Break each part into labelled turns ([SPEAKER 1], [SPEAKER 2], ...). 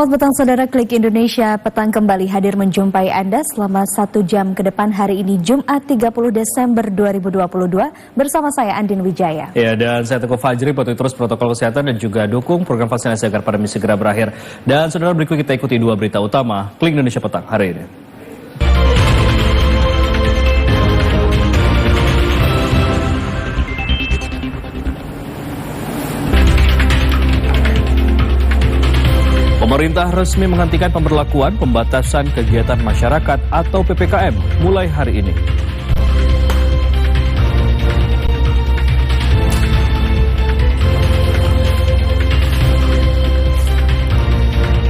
[SPEAKER 1] Selamat petang saudara, Klik Indonesia Petang kembali hadir menjumpai Anda selama 1 jam ke depan hari ini Jumat 30 Desember 2022 bersama saya Andin Wijaya.
[SPEAKER 2] Ya, dan saya Teguh Fajri, patuhi terus protokol kesehatan dan juga dukung program vaksinasi agar pandemi segera berakhir. Dan saudara, berikut kita ikuti 2 berita utama Klik Indonesia Petang hari ini. Pemerintah resmi menghentikan pemberlakuan pembatasan kegiatan masyarakat atau PPKM mulai hari ini.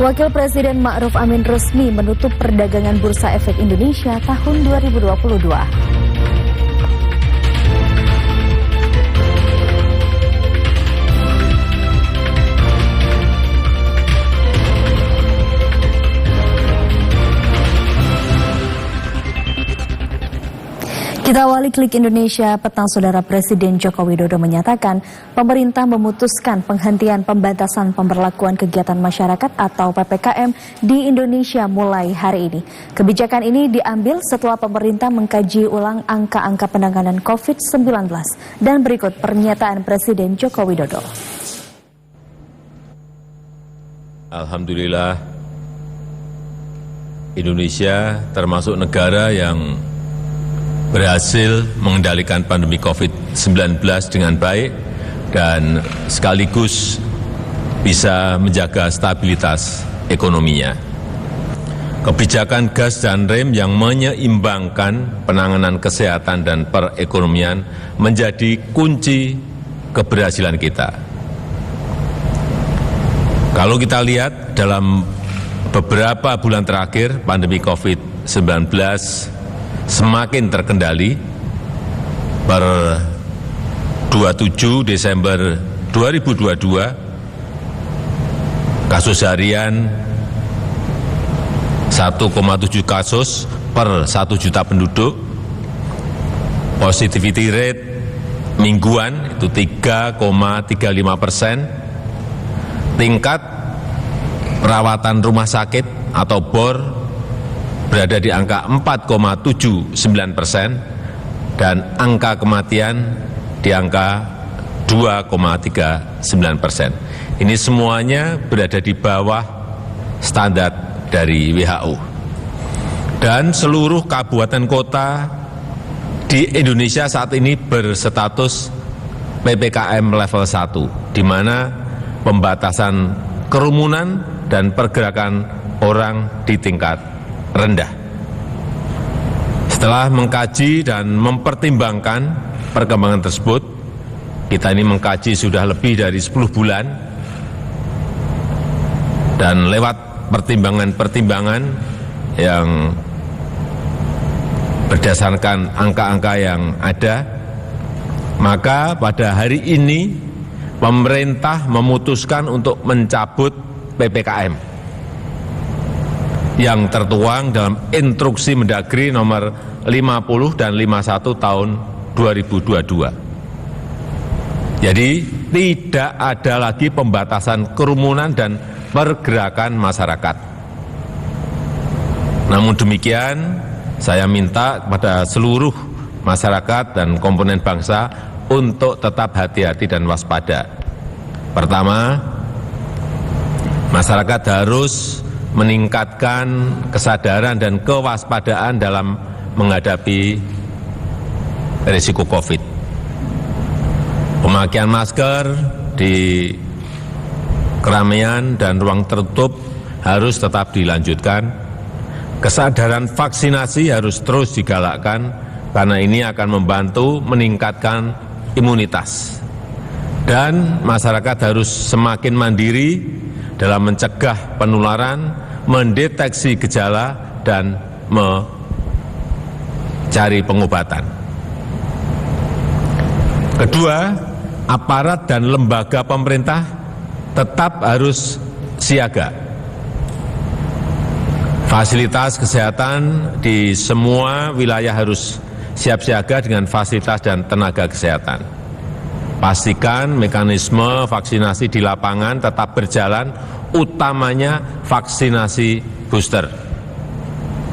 [SPEAKER 1] Wakil Presiden Ma'ruf Amin resmi menutup perdagangan Bursa Efek Indonesia tahun 2022. Kita awali Klik Indonesia Petang. Saudara, Presiden Joko Widodo menyatakan pemerintah memutuskan penghentian pembatasan pemberlakuan kegiatan masyarakat atau PPKM di Indonesia mulai hari ini. Kebijakan ini diambil setelah pemerintah mengkaji ulang angka-angka penanganan COVID-19. Dan berikut pernyataan Presiden Joko Widodo.
[SPEAKER 3] Alhamdulillah, Indonesia termasuk negara yang berhasil mengendalikan pandemi COVID-19 dengan baik dan sekaligus bisa menjaga stabilitas ekonominya. Kebijakan gas dan rem yang menyeimbangkan penanganan kesehatan dan perekonomian menjadi kunci keberhasilan kita. Kalau kita lihat dalam beberapa bulan terakhir, pandemi COVID-19 semakin terkendali. Per 27 Desember 2022, kasus harian 1,7 kasus per 1 juta penduduk. Positivity rate mingguan itu 3,35%. Tingkat perawatan rumah sakit atau BOR berada di angka 4,79% dan angka kematian di angka 2,39%. Ini semuanya berada di bawah standar dari WHO. Dan seluruh kabupaten kota di Indonesia saat ini berstatus PPKM level 1, di mana pembatasan kerumunan dan pergerakan orang di tingkat rendah. Setelah mengkaji dan mempertimbangkan perkembangan tersebut, kita ini mengkaji sudah lebih dari 10 bulan, dan lewat pertimbangan-pertimbangan yang berdasarkan angka-angka yang ada, maka pada hari ini pemerintah memutuskan untuk mencabut PPKM yang tertuang dalam Instruksi Mendagri nomor 50 dan 51 tahun 2022. Jadi tidak ada lagi pembatasan kerumunan dan pergerakan masyarakat. Namun demikian, saya minta kepada seluruh masyarakat dan komponen bangsa untuk tetap hati-hati dan waspada. Pertama, masyarakat harus meningkatkan kesadaran dan kewaspadaan dalam menghadapi risiko COVID. Pemakaian masker di keramaian dan ruang tertutup harus tetap dilanjutkan. Kesadaran vaksinasi harus terus digalakkan karena ini akan membantu meningkatkan imunitas. Dan masyarakat harus semakin mandiri dalam mencegah penularan, mendeteksi gejala, dan mencari pengobatan. Kedua, aparat dan lembaga pemerintah tetap harus siaga. Fasilitas kesehatan di semua wilayah harus siap siaga dengan fasilitas dan tenaga kesehatan. Pastikan mekanisme vaksinasi di lapangan tetap berjalan utamanya vaksinasi booster.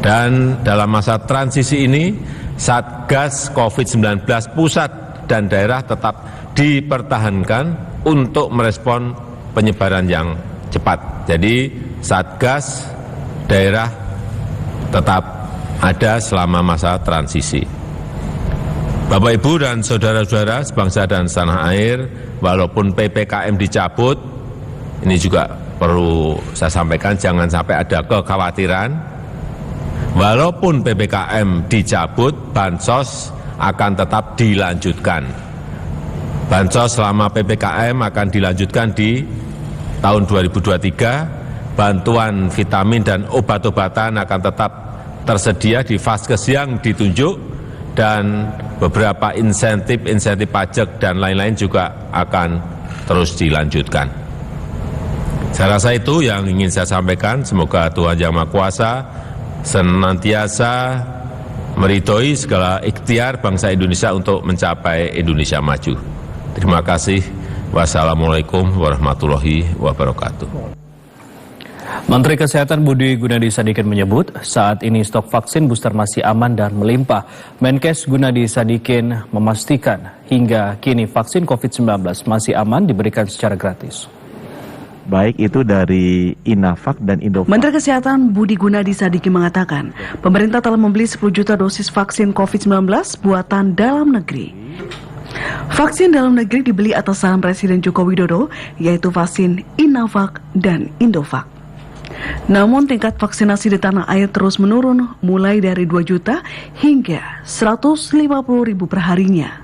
[SPEAKER 3] Dan dalam masa transisi ini, Satgas COVID-19 pusat dan daerah tetap dipertahankan untuk merespon penyebaran yang cepat. Jadi Satgas daerah tetap ada selama masa transisi. Bapak, Ibu, dan saudara-saudara sebangsa dan setanah air, walaupun PPKM dicabut, ini juga perlu saya sampaikan, jangan sampai ada kekhawatiran. Walaupun PPKM dicabut, bansos akan tetap dilanjutkan. Bansos selama PPKM akan dilanjutkan di tahun 2023. Bantuan vitamin dan obat-obatan akan tetap tersedia di vaskes yang ditunjuk, dan beberapa insentif pajak dan lain-lain juga akan terus dilanjutkan. Saya rasa itu yang ingin saya sampaikan. Semoga Tuhan Yang Maha Kuasa senantiasa meridhoi segala ikhtiar bangsa Indonesia untuk mencapai Indonesia maju. Terima kasih. Wassalamualaikum warahmatullahi wabarakatuh.
[SPEAKER 2] Menteri Kesehatan Budi Gunadi Sadikin menyebut saat ini stok vaksin booster masih aman dan melimpah. Menkes Gunadi Sadikin memastikan hingga kini vaksin COVID-19 masih aman diberikan secara gratis.
[SPEAKER 4] Baik itu dari Inavac dan Indovac.
[SPEAKER 5] Menteri Kesehatan Budi Gunadi Sadikin mengatakan, pemerintah telah membeli 10 juta dosis vaksin COVID-19 buatan dalam negeri. Vaksin dalam negeri dibeli atas saran Presiden Joko Widodo, yaitu vaksin Inavac dan Indovac. Namun tingkat vaksinasi di tanah air terus menurun, mulai dari 2 juta hingga 150 ribu per harinya.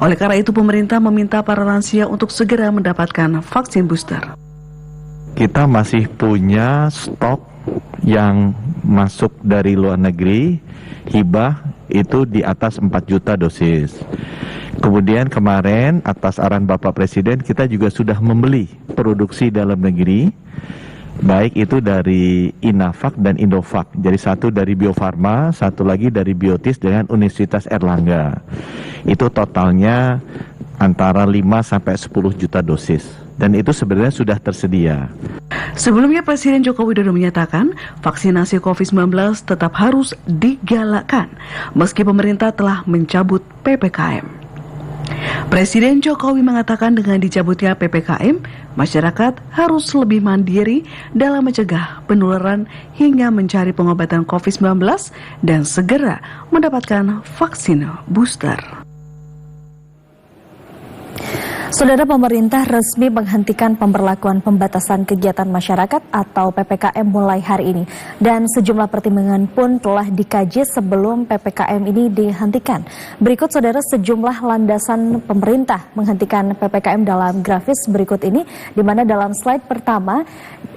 [SPEAKER 5] Oleh karena itu pemerintah meminta para lansia untuk segera mendapatkan vaksin booster.
[SPEAKER 4] Kita masih punya stok yang masuk dari luar negeri, hibah itu di atas 4 juta dosis. Kemudian kemarin atas arahan Bapak Presiden kita juga sudah membeli produksi dalam negeri, baik itu dari Inavac dan Indovac. Jadi satu dari Bio Farma, satu lagi dari Biotis dengan Universitas Erlangga. Itu totalnya antara 5 sampai 10 juta dosis. Dan itu sebenarnya sudah tersedia.
[SPEAKER 5] Sebelumnya Presiden Joko Widodo menyatakan vaksinasi COVID-19 tetap harus digalakkan meski pemerintah telah mencabut PPKM. Presiden Jokowi mengatakan dengan dicabutnya PPKM, masyarakat harus lebih mandiri dalam mencegah penularan hingga mencari pengobatan COVID-19 dan segera mendapatkan vaksin booster.
[SPEAKER 1] Saudara, pemerintah resmi menghentikan pemberlakuan pembatasan kegiatan masyarakat atau PPKM mulai hari ini. Dan sejumlah pertimbangan pun telah dikaji sebelum PPKM ini dihentikan. Berikut saudara sejumlah landasan pemerintah menghentikan PPKM dalam grafis berikut ini, di mana dalam slide pertama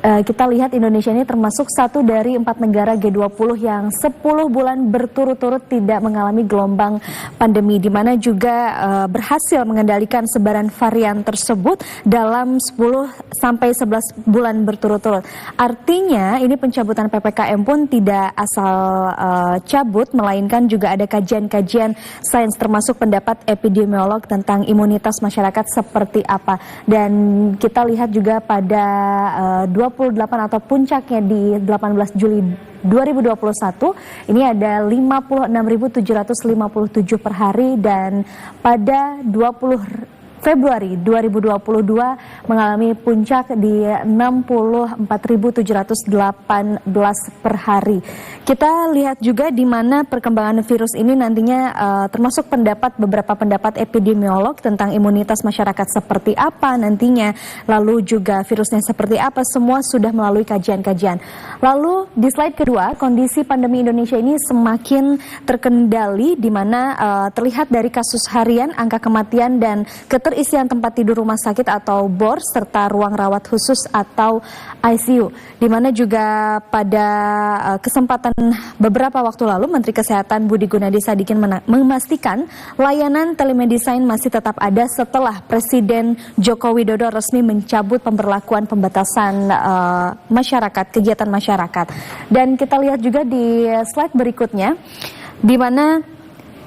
[SPEAKER 1] kita lihat Indonesia ini termasuk satu dari 4 negara G20 yang 10 bulan berturut-turut tidak mengalami gelombang pandemi, di mana juga berhasil mengendalikan sebaran varian tersebut dalam 10 sampai 11 bulan berturut-turut. Artinya ini pencabutan PPKM pun tidak asal cabut, melainkan juga ada kajian-kajian sains termasuk pendapat epidemiolog tentang imunitas masyarakat seperti apa. Dan kita lihat juga pada 28 atau puncaknya di 18 Juli 2021 ini ada 56.757 per hari, dan pada 20 Februari 2022 mengalami puncak di 64.718 per hari. Kita lihat juga di mana perkembangan virus ini nantinya termasuk beberapa pendapat epidemiolog tentang imunitas masyarakat seperti apa nantinya, lalu juga virusnya seperti apa, semua sudah melalui kajian-kajian. Lalu di slide kedua, kondisi pandemi Indonesia ini semakin terkendali, di mana terlihat dari kasus harian, angka kematian dan keterisian tempat tidur rumah sakit atau BOR serta ruang rawat khusus atau ICU, di mana juga pada kesempatan beberapa waktu lalu Menteri Kesehatan Budi Gunadi Sadikin memastikan layanan telemedicine masih tetap ada setelah Presiden Joko Widodo resmi mencabut pemberlakuan pembatasan masyarakat, kegiatan masyarakat. Dan kita lihat juga di slide berikutnya, di mana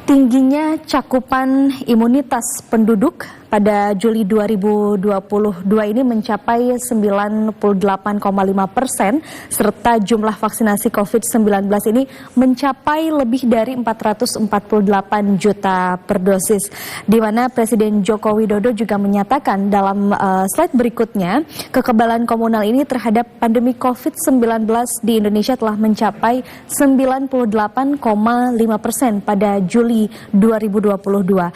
[SPEAKER 1] tingginya cakupan imunitas penduduk pada Juli 2022 ini mencapai 98,5%, serta jumlah vaksinasi COVID-19 ini mencapai lebih dari 448 juta per dosis. Di mana Presiden Joko Widodo juga menyatakan dalam slide berikutnya, kekebalan komunal ini terhadap pandemi COVID-19 di Indonesia telah mencapai 98,5% pada Juli 2022.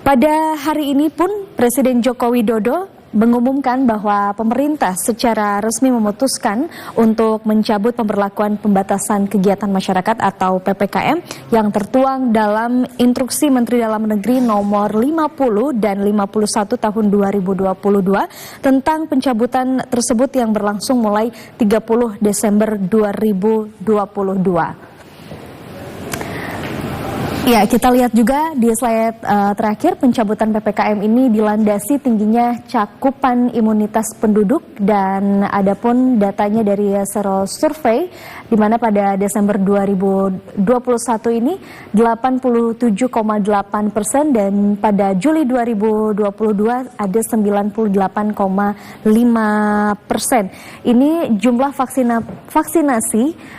[SPEAKER 1] Pada hari ini pun Presiden Joko Widodo mengumumkan bahwa pemerintah secara resmi memutuskan untuk mencabut pemberlakuan pembatasan kegiatan masyarakat atau PPKM yang tertuang dalam Instruksi Menteri Dalam Negeri nomor 50 dan 51 tahun 2022 tentang pencabutan tersebut yang berlangsung mulai 30 Desember 2022. Ya, kita lihat juga di slide terakhir, pencabutan PPKM ini dilandasi tingginya cakupan imunitas penduduk, dan adapun datanya dari Sero Survey di mana pada Desember 2021 ini 87,8% dan pada Juli 2022 ada 98,5%. Ini jumlah vaksinasi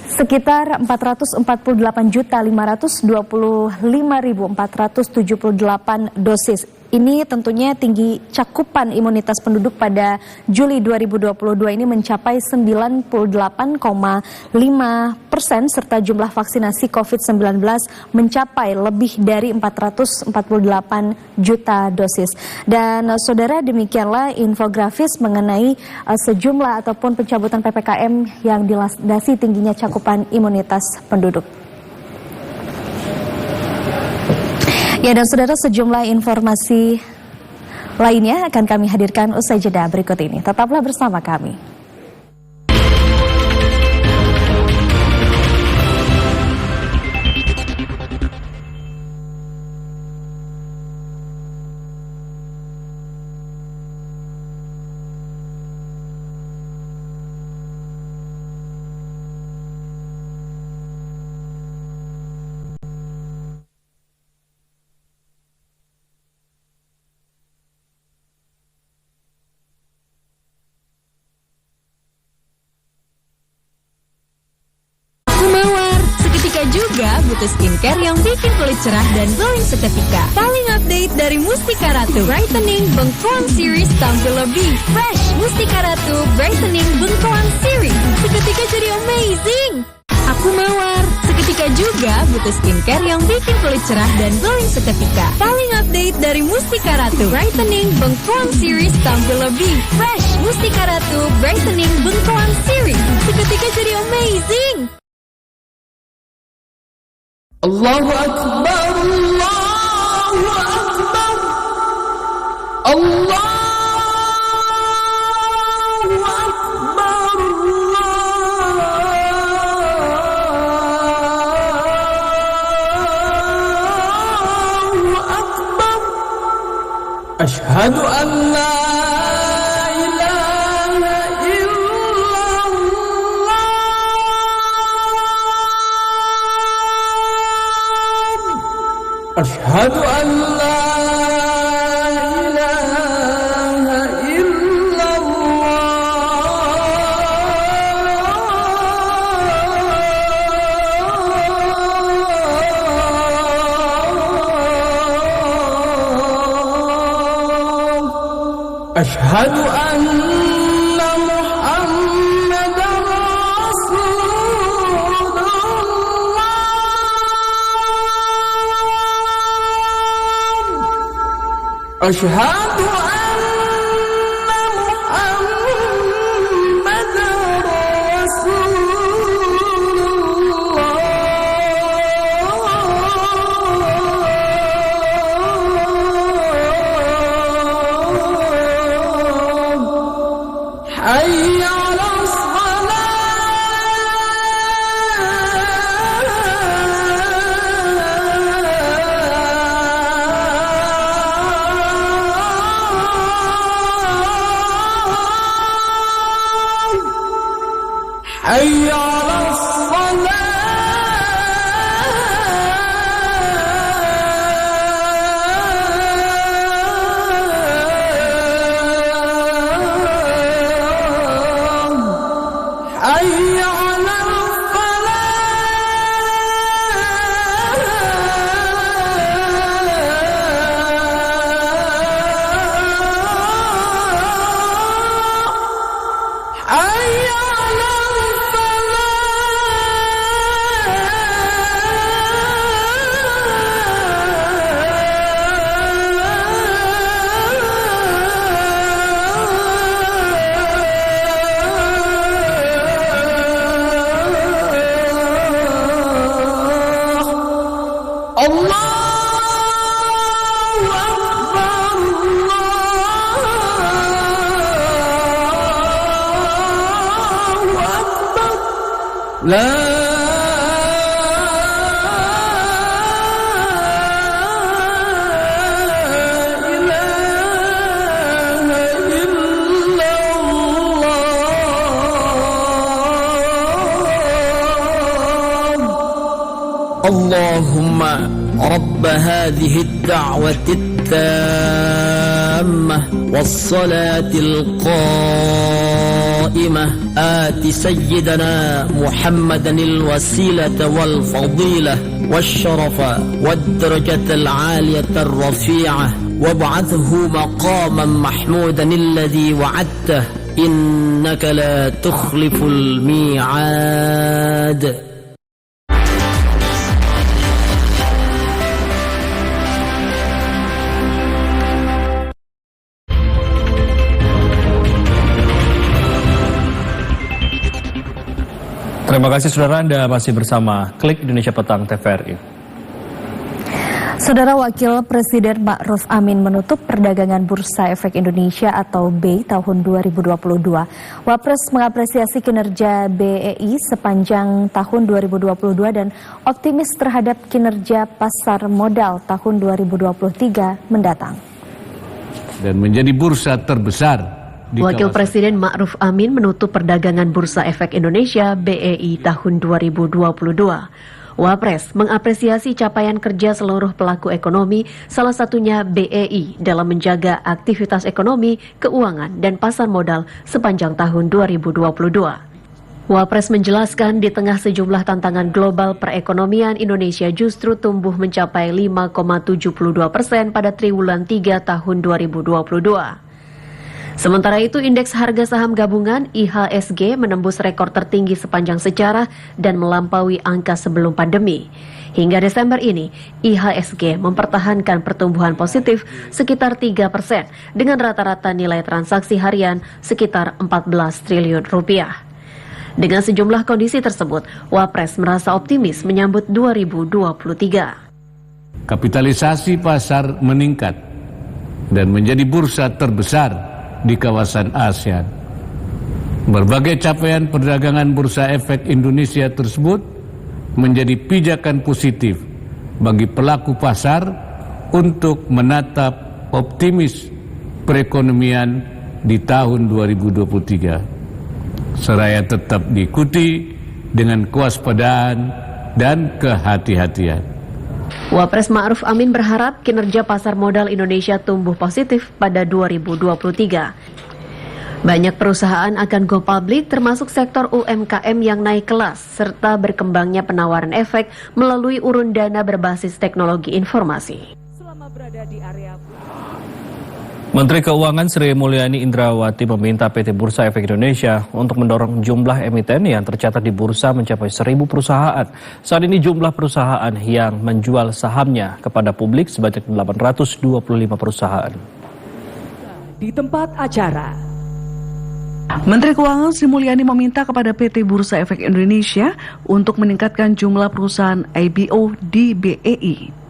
[SPEAKER 1] sekitar 448.525.478 dosis. Ini tentunya tinggi cakupan imunitas penduduk pada Juli 2022 ini mencapai 98,5%, serta jumlah vaksinasi COVID-19 mencapai lebih dari 448 juta dosis. Dan saudara, demikianlah infografis mengenai sejumlah ataupun pencabutan PPKM yang dilandasi tingginya cakupan imunitas penduduk. Ya, dan saudara, sejumlah informasi lainnya akan kami hadirkan usai jeda berikut ini. Tetaplah bersama kami.
[SPEAKER 6] Juga butuh skincare yang bikin kulit cerah dan glowing seketika. Paling update dari Mustika Ratu, Brightening Bengkoang Series tampil lebih fresh. Mustika Ratu Brightening Bengkoang Series seketika jadi amazing. Aku mawar. Seketika juga butuh skincare yang bikin kulit cerah dan glowing seketika. Paling update dari Mustika Ratu, Brightening Bengkoang Series tampil lebih fresh. Mustika Ratu Brightening Bengkoang Series seketika jadi amazing.
[SPEAKER 7] Allahu Akbar, Allahu Akbar, Allahu Akbar, Allahu Akbar. Ashhadu an la أشهد أن لا إله إلا الله أشهد أن محمدا رسول الله أشهد أن محمدا رسول الله حي على حي على الصلاة حي على لا اللهم رب هذه الدعوة التامة والصلاة القائمة آت سيدنا محمدا الوسيلة والفضيلة والشرف والدرجة العالية الرفيعة وابعثه مقاما محمودا الذي وعدته إنك لا تخلف الميعاد.
[SPEAKER 2] Terima kasih saudara, Anda masih bersama Klik Indonesia Petang TVRI.
[SPEAKER 1] Saudara, Wakil Presiden Ma'ruf Amin menutup perdagangan Bursa Efek Indonesia atau BEI tahun 2022. Wapres mengapresiasi kinerja BEI sepanjang tahun 2022 dan optimis terhadap kinerja pasar modal tahun 2023 mendatang.
[SPEAKER 8] Dan menjadi bursa terbesar.
[SPEAKER 9] Wakil Presiden Ma'ruf Amin menutup perdagangan Bursa Efek Indonesia BEI tahun 2022. Wapres mengapresiasi capaian kerja seluruh pelaku ekonomi, salah satunya BEI, dalam menjaga aktivitas ekonomi, keuangan, dan pasar modal sepanjang tahun 2022. Wapres menjelaskan di tengah sejumlah tantangan global, perekonomian Indonesia justru tumbuh mencapai 5,72% pada triwulan 3 tahun 2022. Sementara itu, indeks harga saham gabungan IHSG menembus rekor tertinggi sepanjang sejarah dan melampaui angka sebelum pandemi. Hingga Desember ini, IHSG mempertahankan pertumbuhan positif sekitar 3% dengan rata-rata nilai transaksi harian sekitar 14 triliun rupiah. Dengan sejumlah kondisi tersebut, Wapres merasa optimis menyambut 2023.
[SPEAKER 8] Kapitalisasi pasar meningkat dan menjadi bursa terbesar di kawasan ASEAN. Berbagai capaian perdagangan Bursa Efek Indonesia tersebut menjadi pijakan positif bagi pelaku pasar untuk menatap optimis perekonomian di tahun 2023. Seraya tetap diikuti dengan kewaspadaan dan kehati-hatian.
[SPEAKER 9] Wapres Ma'ruf Amin berharap kinerja pasar modal Indonesia tumbuh positif pada 2023. Banyak perusahaan akan go public, termasuk sektor UMKM yang naik kelas, serta berkembangnya penawaran efek melalui urun dana berbasis teknologi informasi. Selama berada di area
[SPEAKER 2] Menteri Keuangan Sri Mulyani Indrawati meminta PT Bursa Efek Indonesia untuk mendorong jumlah emiten yang tercatat di bursa mencapai 1.000 perusahaan. Saat ini jumlah perusahaan yang menjual sahamnya kepada publik sebanyak 825 perusahaan.
[SPEAKER 5] Di tempat acara, Menteri Keuangan Sri Mulyani meminta kepada PT Bursa Efek Indonesia untuk meningkatkan jumlah perusahaan IPO di BEI.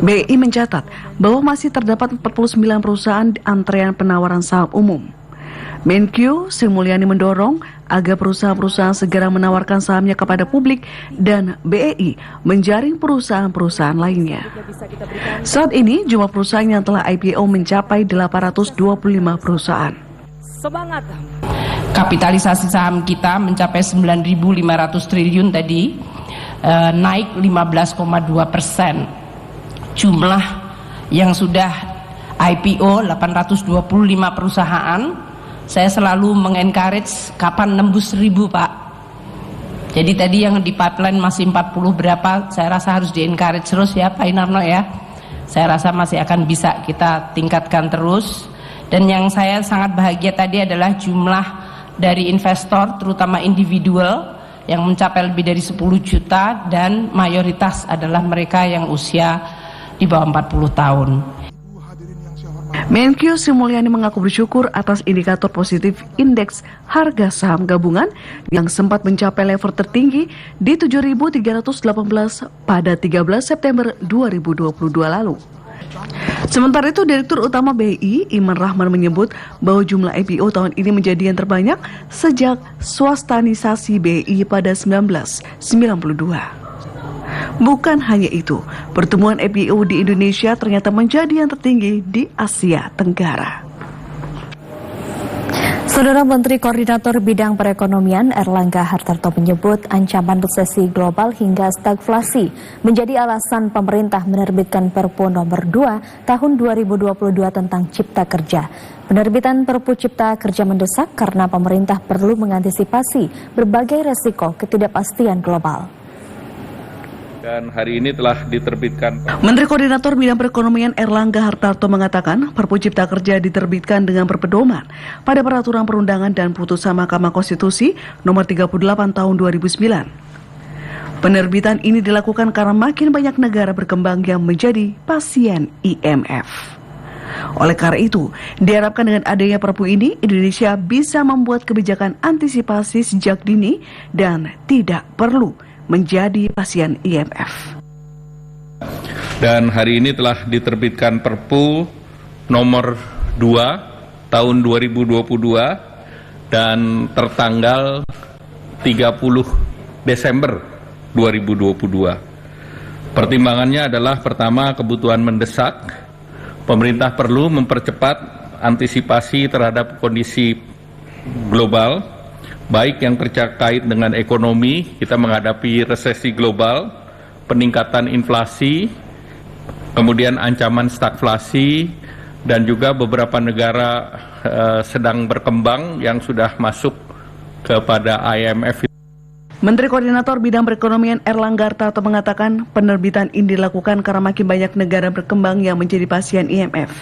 [SPEAKER 5] BEI mencatat bahwa masih terdapat 49 perusahaan di antrean penawaran saham umum. Menkyu Sri Mulyani mendorong agar perusahaan-perusahaan segera menawarkan sahamnya kepada publik dan BEI menjaring perusahaan-perusahaan lainnya. Saat ini jumlah perusahaan yang telah IPO mencapai 825 perusahaan.
[SPEAKER 10] Semangat. Kapitalisasi saham kita mencapai 9.500 triliun tadi, naik 15,2%. Jumlah yang sudah IPO 825 perusahaan saya selalu mengencourage kapan nembus 1000, Pak. Jadi tadi yang di pipeline masih 40 berapa, saya rasa harus di-encourage terus ya Pak Inarno ya. Saya rasa masih akan bisa kita tingkatkan terus. Dan yang saya sangat bahagia tadi adalah jumlah dari investor, terutama individual, yang mencapai lebih dari 10 juta dan mayoritas adalah mereka yang usia di bawah 40 tahun.
[SPEAKER 5] Menkyu Sri Mulyani mengaku bersyukur atas indikator positif indeks harga saham gabungan yang sempat mencapai level tertinggi di 7.318 pada 13 September 2022 lalu. Sementara itu, Direktur Utama BI, Iman Rahman menyebut bahwa jumlah IPO tahun ini menjadi yang terbanyak sejak swastanisasi BI pada 1992. Bukan hanya itu, pertumbuhan IPO di Indonesia ternyata menjadi yang tertinggi di Asia Tenggara.
[SPEAKER 1] Saudara Menteri Koordinator Bidang Perekonomian Erlangga Hartarto menyebut ancaman resesi global hingga stagflasi menjadi alasan pemerintah menerbitkan Perpu nomor 2 tahun 2022 tentang Cipta Kerja. Penerbitan Perpu Cipta Kerja mendesak karena pemerintah perlu mengantisipasi berbagai resiko ketidakpastian global.
[SPEAKER 11] Dan hari ini telah diterbitkan.
[SPEAKER 5] Menteri Koordinator Bidang Perekonomian Erlangga Hartarto mengatakan Perpu Cipta Kerja diterbitkan dengan berpedoman pada Peraturan Perundangan dan Putusan Mahkamah Konstitusi nomor 38 tahun 2009. Penerbitan ini dilakukan karena makin banyak negara berkembang yang menjadi pasien IMF. Oleh karena itu, diharapkan dengan adanya Perpu ini, Indonesia bisa membuat kebijakan antisipasi sejak dini dan tidak perlu menjadi pasien IMF.
[SPEAKER 11] Dan hari ini telah diterbitkan Perpu nomor 2 tahun 2022 dan tertanggal 30 Desember 2022. Pertimbangannya adalah pertama, kebutuhan mendesak. Pemerintah perlu mempercepat antisipasi terhadap kondisi global, baik yang terkait dengan ekonomi, kita menghadapi resesi global, peningkatan inflasi, kemudian ancaman stagflasi, dan juga beberapa negara sedang berkembang yang sudah masuk kepada IMF.
[SPEAKER 5] Menteri Koordinator Bidang Perekonomian Erlangga Hartarto mengatakan penerbitan ini dilakukan karena makin banyak negara berkembang yang menjadi pasien IMF.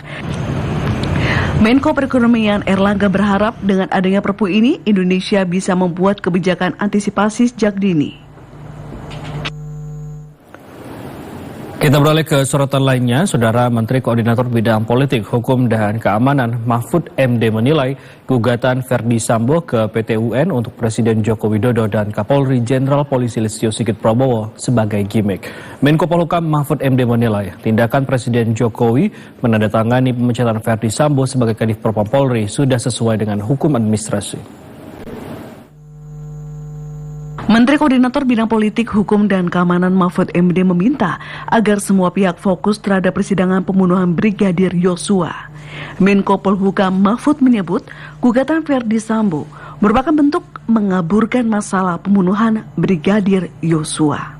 [SPEAKER 5] Menko Perekonomian Erlangga berharap dengan adanya Perpu ini, Indonesia bisa membuat kebijakan antisipasi sejak dini.
[SPEAKER 2] Kita beralih ke sorotan lainnya. Saudara Menteri Koordinator Bidang Politik, Hukum, dan Keamanan Mahfud MD menilai gugatan Verdi Sambo ke PT UN untuk Presiden Joko Widodo dan Kapolri Jenderal Polisi Listio Sigit Prabowo sebagai gimmick. Menko Polhukam Mahfud MD menilai tindakan Presiden Jokowi menandatangani pemecatan Verdi Sambo sebagai Kadif Propam Polri sudah sesuai dengan hukum administrasi.
[SPEAKER 5] Menteri Koordinator Bidang Politik, Hukum, dan Keamanan Mahfud MD meminta agar semua pihak fokus terhadap persidangan pembunuhan Brigadir Yosua. Menko Polhukam Mahfud menyebut gugatan Verdi Sambo merupakan bentuk mengaburkan masalah pembunuhan Brigadir Yosua.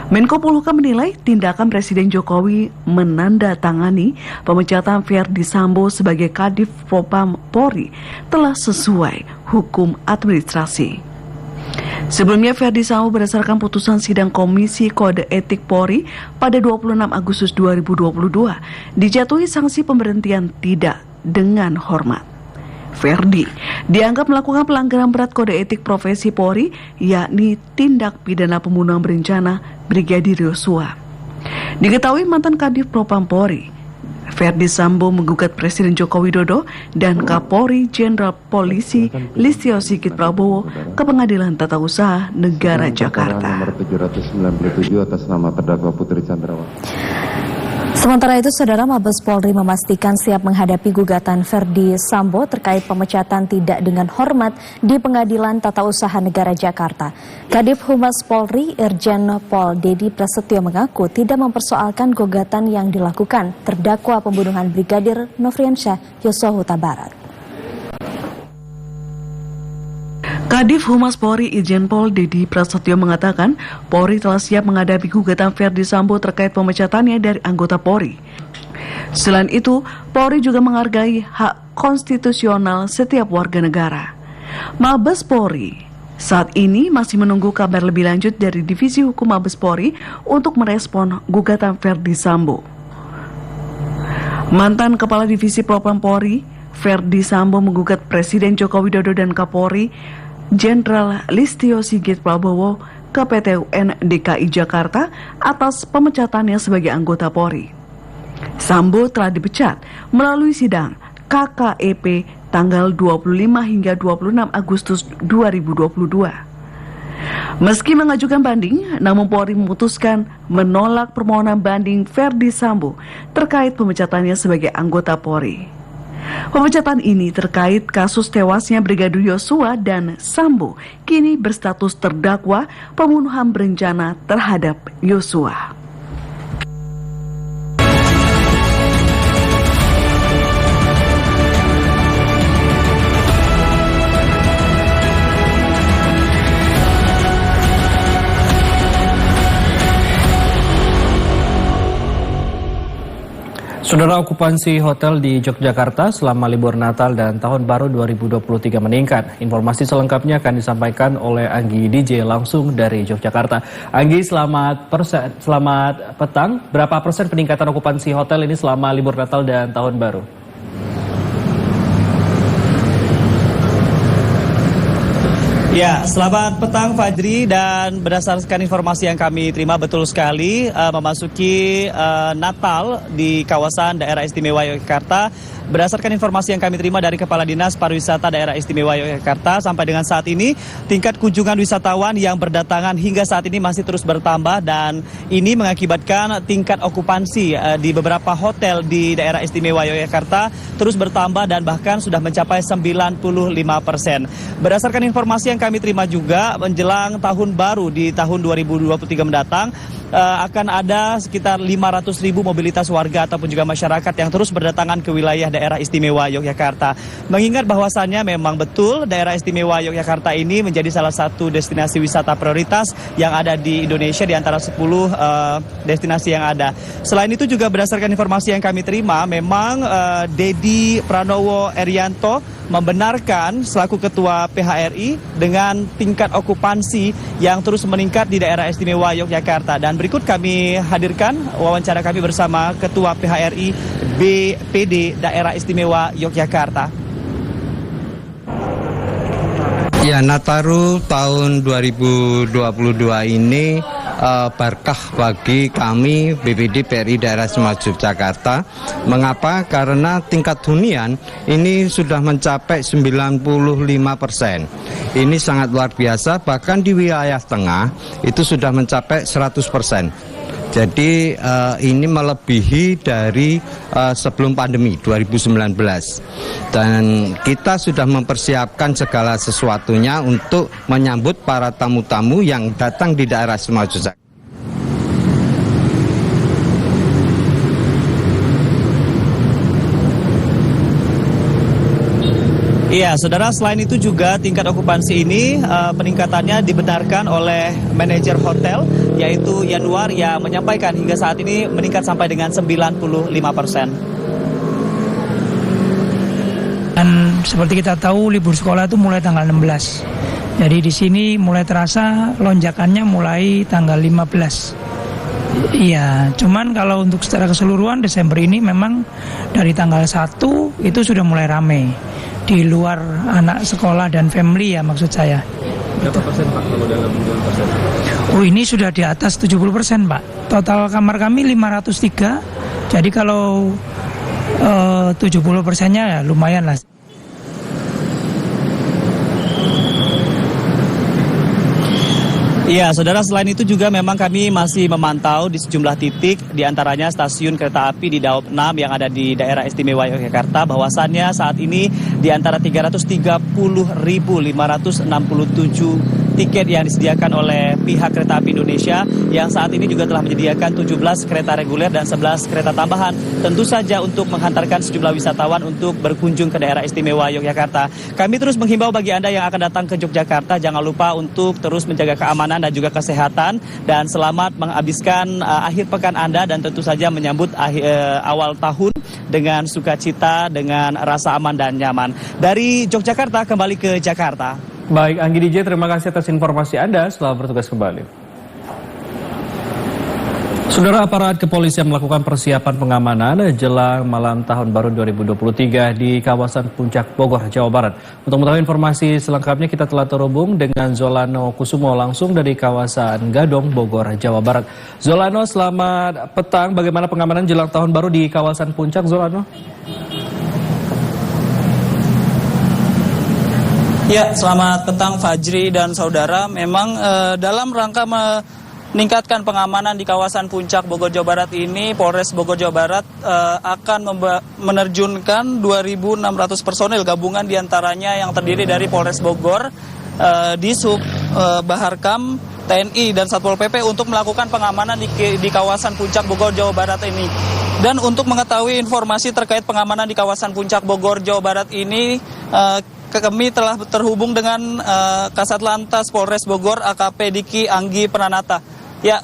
[SPEAKER 5] Menko Polhukam menilai tindakan Presiden Jokowi menandatangani pemecatan Verdi Sambo sebagai Kadif Propam Polri telah sesuai hukum administrasi. Sebelumnya, Verdi Sambo berdasarkan putusan sidang Komisi Kode Etik Polri pada 26 Agustus 2022 dijatuhi sanksi pemberhentian tidak dengan hormat. Verdi dianggap melakukan pelanggaran berat Kode Etik Profesi Polri, yakni tindak pidana pembunuhan berencana Brigadir Yosua. Diketahui mantan Kadif Propam Polri, Verdi Sambo menggugat Presiden Joko Widodo dan Kapolri Jenderal Polisi Listio Sigit Prabowo ke Pengadilan Tata Usaha Negara Jakarta.
[SPEAKER 12] Nomor 797 atas nama terdakwa Putri Chandrawati.
[SPEAKER 1] Sementara itu, Saudara, Mabes Polri memastikan siap menghadapi gugatan Verdi Sambo terkait pemecatan tidak dengan hormat di Pengadilan Tata Usaha Negara Jakarta. Kadif Humas Polri, Irjen Pol Dedi Prasetyo mengaku tidak mempersoalkan gugatan yang dilakukan terdakwa pembunuhan Brigadir Nofriansyah Yosua Huta Barat.
[SPEAKER 5] Kadif Humas Polri Irjen Pol Dedi Prasetyo mengatakan Polri telah siap menghadapi gugatan Verdi Sambo terkait pemecatannya dari anggota Polri. Selain itu, Polri juga menghargai hak konstitusional setiap warga negara. Mabes Polri saat ini masih menunggu kabar lebih lanjut dari Divisi Hukum Mabes Polri untuk merespon gugatan Verdi Sambo. Mantan Kepala Divisi Propam Polri, Verdi Sambo menggugat Presiden Joko Widodo dan Kapolri Jenderal Listio Sigit Prabowo ke PT UN DKI Jakarta atas pemecatannya sebagai anggota Polri. Sambo telah dipecat melalui sidang KKEP tanggal 25 hingga 26 Agustus 2022. Meski mengajukan banding, namun Polri memutuskan menolak permohonan banding Verdi Sambo terkait pemecatannya sebagai anggota Polri. Pemecatan ini terkait kasus tewasnya Brigadir Yosua dan Sambo kini berstatus terdakwa pembunuhan berencana terhadap Yosua.
[SPEAKER 2] Saudara, okupansi hotel di Yogyakarta selama libur Natal dan Tahun Baru 2023 meningkat. Informasi selengkapnya akan disampaikan oleh Anggi DJ langsung dari Yogyakarta. Anggi, selamat petang. Berapa persen peningkatan okupansi hotel ini selama libur Natal dan Tahun Baru?
[SPEAKER 13] Ya, selamat petang Fajri, dan berdasarkan informasi yang kami terima betul sekali memasuki Natal di kawasan Daerah Istimewa Yogyakarta. Berdasarkan informasi yang kami terima dari Kepala Dinas Pariwisata Daerah Istimewa Yogyakarta, sampai dengan saat ini tingkat kunjungan wisatawan yang berdatangan hingga saat ini masih terus bertambah, dan ini mengakibatkan tingkat okupansi di beberapa hotel di Daerah Istimewa Yogyakarta terus bertambah dan bahkan sudah mencapai 95%. Berdasarkan informasi yang kami terima juga, menjelang tahun baru di tahun 2023 mendatang akan ada sekitar 500.000 mobilitas warga ataupun juga masyarakat yang terus berdatangan ke wilayah Daerah Istimewa Yogyakarta. Mengingat bahwasannya memang betul Daerah Istimewa Yogyakarta ini menjadi salah satu destinasi wisata prioritas yang ada di Indonesia di antara 10 destinasi yang ada. Selain itu juga berdasarkan informasi yang kami terima, memang Dedi Pranowo Erianto membenarkan selaku Ketua PHRI dengan tingkat okupansi yang terus meningkat di Daerah Istimewa Yogyakarta. Dan berikut kami hadirkan wawancara kami bersama Ketua PHRI BPD Daerah Istimewa Yogyakarta.
[SPEAKER 14] Ya, Nataru tahun 2022 ini berkah bagi kami BPD PRI Daerah Istimewa Yogyakarta. Mengapa? Karena tingkat hunian ini sudah mencapai 95%. Ini sangat luar biasa, bahkan di wilayah tengah itu sudah mencapai 100%. Jadi ini melebihi dari sebelum pandemi 2019. Dan kita sudah mempersiapkan segala sesuatunya untuk menyambut para tamu-tamu yang datang di daerah Istimewa Yogyakarta.
[SPEAKER 13] Iya, saudara, selain itu juga tingkat okupansi ini peningkatannya dibenarkan oleh manajer hotel, yaitu Yanuar, yang menyampaikan hingga saat ini meningkat sampai dengan 95%.
[SPEAKER 15] Dan seperti kita tahu, libur sekolah itu mulai tanggal 16. Jadi di sini mulai terasa lonjakannya mulai tanggal 15. Iya, cuman kalau untuk secara keseluruhan Desember ini memang dari tanggal 1 itu sudah mulai ramai. Di luar anak sekolah dan family ya, maksud saya.
[SPEAKER 2] Berapa persen Pak kalau dalam persen?
[SPEAKER 15] Oh, ini sudah di atas 70% Pak. Total kamar kami 503. Jadi kalau 70%-nya ya lumayan lah.
[SPEAKER 13] Iya, saudara, selain itu juga memang kami masih memantau di sejumlah titik, diantaranya stasiun kereta api di Daop 6 yang ada di Daerah Istimewa Yogyakarta, bahwasannya saat ini di antara 330.567 tiket yang disediakan oleh pihak Kereta Api Indonesia, yang saat ini juga telah menyediakan 17 kereta reguler dan 11 kereta tambahan, tentu saja untuk menghantarkan sejumlah wisatawan untuk berkunjung ke Daerah Istimewa Yogyakarta. Kami terus menghimbau bagi Anda yang akan datang ke Yogyakarta, jangan lupa untuk terus menjaga keamanan dan juga kesehatan, dan selamat menghabiskan akhir pekan Anda, dan tentu saja menyambut awal tahun dengan sukacita, dengan rasa aman dan nyaman. Dari Yogyakarta kembali ke Jakarta.
[SPEAKER 2] Baik, Anggi DJ, terima kasih atas informasi Anda. Selamat bertugas kembali. Saudara, aparat kepolisian melakukan persiapan pengamanan jelang malam tahun baru 2023 di kawasan Puncak Bogor, Jawa Barat. Untuk mengetahui informasi selengkapnya kita telah terhubung dengan Zolano Kusumo langsung dari kawasan Gadong, Bogor, Jawa Barat. Zolano, selamat petang. Bagaimana pengamanan jelang tahun baru di kawasan Puncak, Zolano?
[SPEAKER 13] Ya, selamat petang Fajri dan saudara. Memang dalam rangka meningkatkan pengamanan di kawasan Puncak Bogor, Jawa Barat ini, Polres Bogor, Jawa Barat akan menerjunkan 2.600 personil gabungan diantaranya yang terdiri dari Polres Bogor, Disub, Baharkam, TNI, dan Satpol PP untuk melakukan pengamanan di kawasan Puncak Bogor, Jawa Barat ini. Dan untuk mengetahui informasi terkait pengamanan di kawasan Puncak Bogor, Jawa Barat ini, kami telah terhubung dengan Kasat Lantas Polres Bogor, AKP Diki Anggi Pranata. Ya,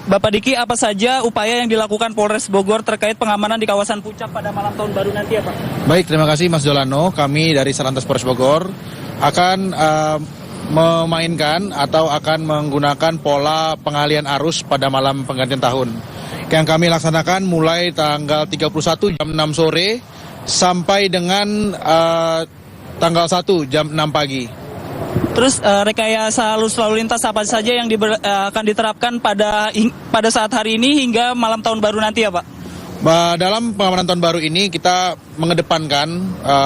[SPEAKER 13] Bapak Diki, apa saja upaya yang dilakukan Polres Bogor terkait pengamanan di kawasan Puncak pada malam tahun baru nanti ya Pak?
[SPEAKER 16] Baik, terima kasih Mas Zolano. Kami dari Satlantas Polres Bogor akan memainkan atau akan menggunakan pola pengalian arus pada malam pergantian tahun. Yang kami laksanakan mulai tanggal 31 jam 6 sore sampai dengan tanggal 1 jam 6 pagi.
[SPEAKER 13] Terus rekayasa arus lalu lintas apa saja yang akan diterapkan pada saat hari ini hingga malam tahun baru nanti ya Pak?
[SPEAKER 16] Dalam pengamanan tahun baru ini kita mengedepankan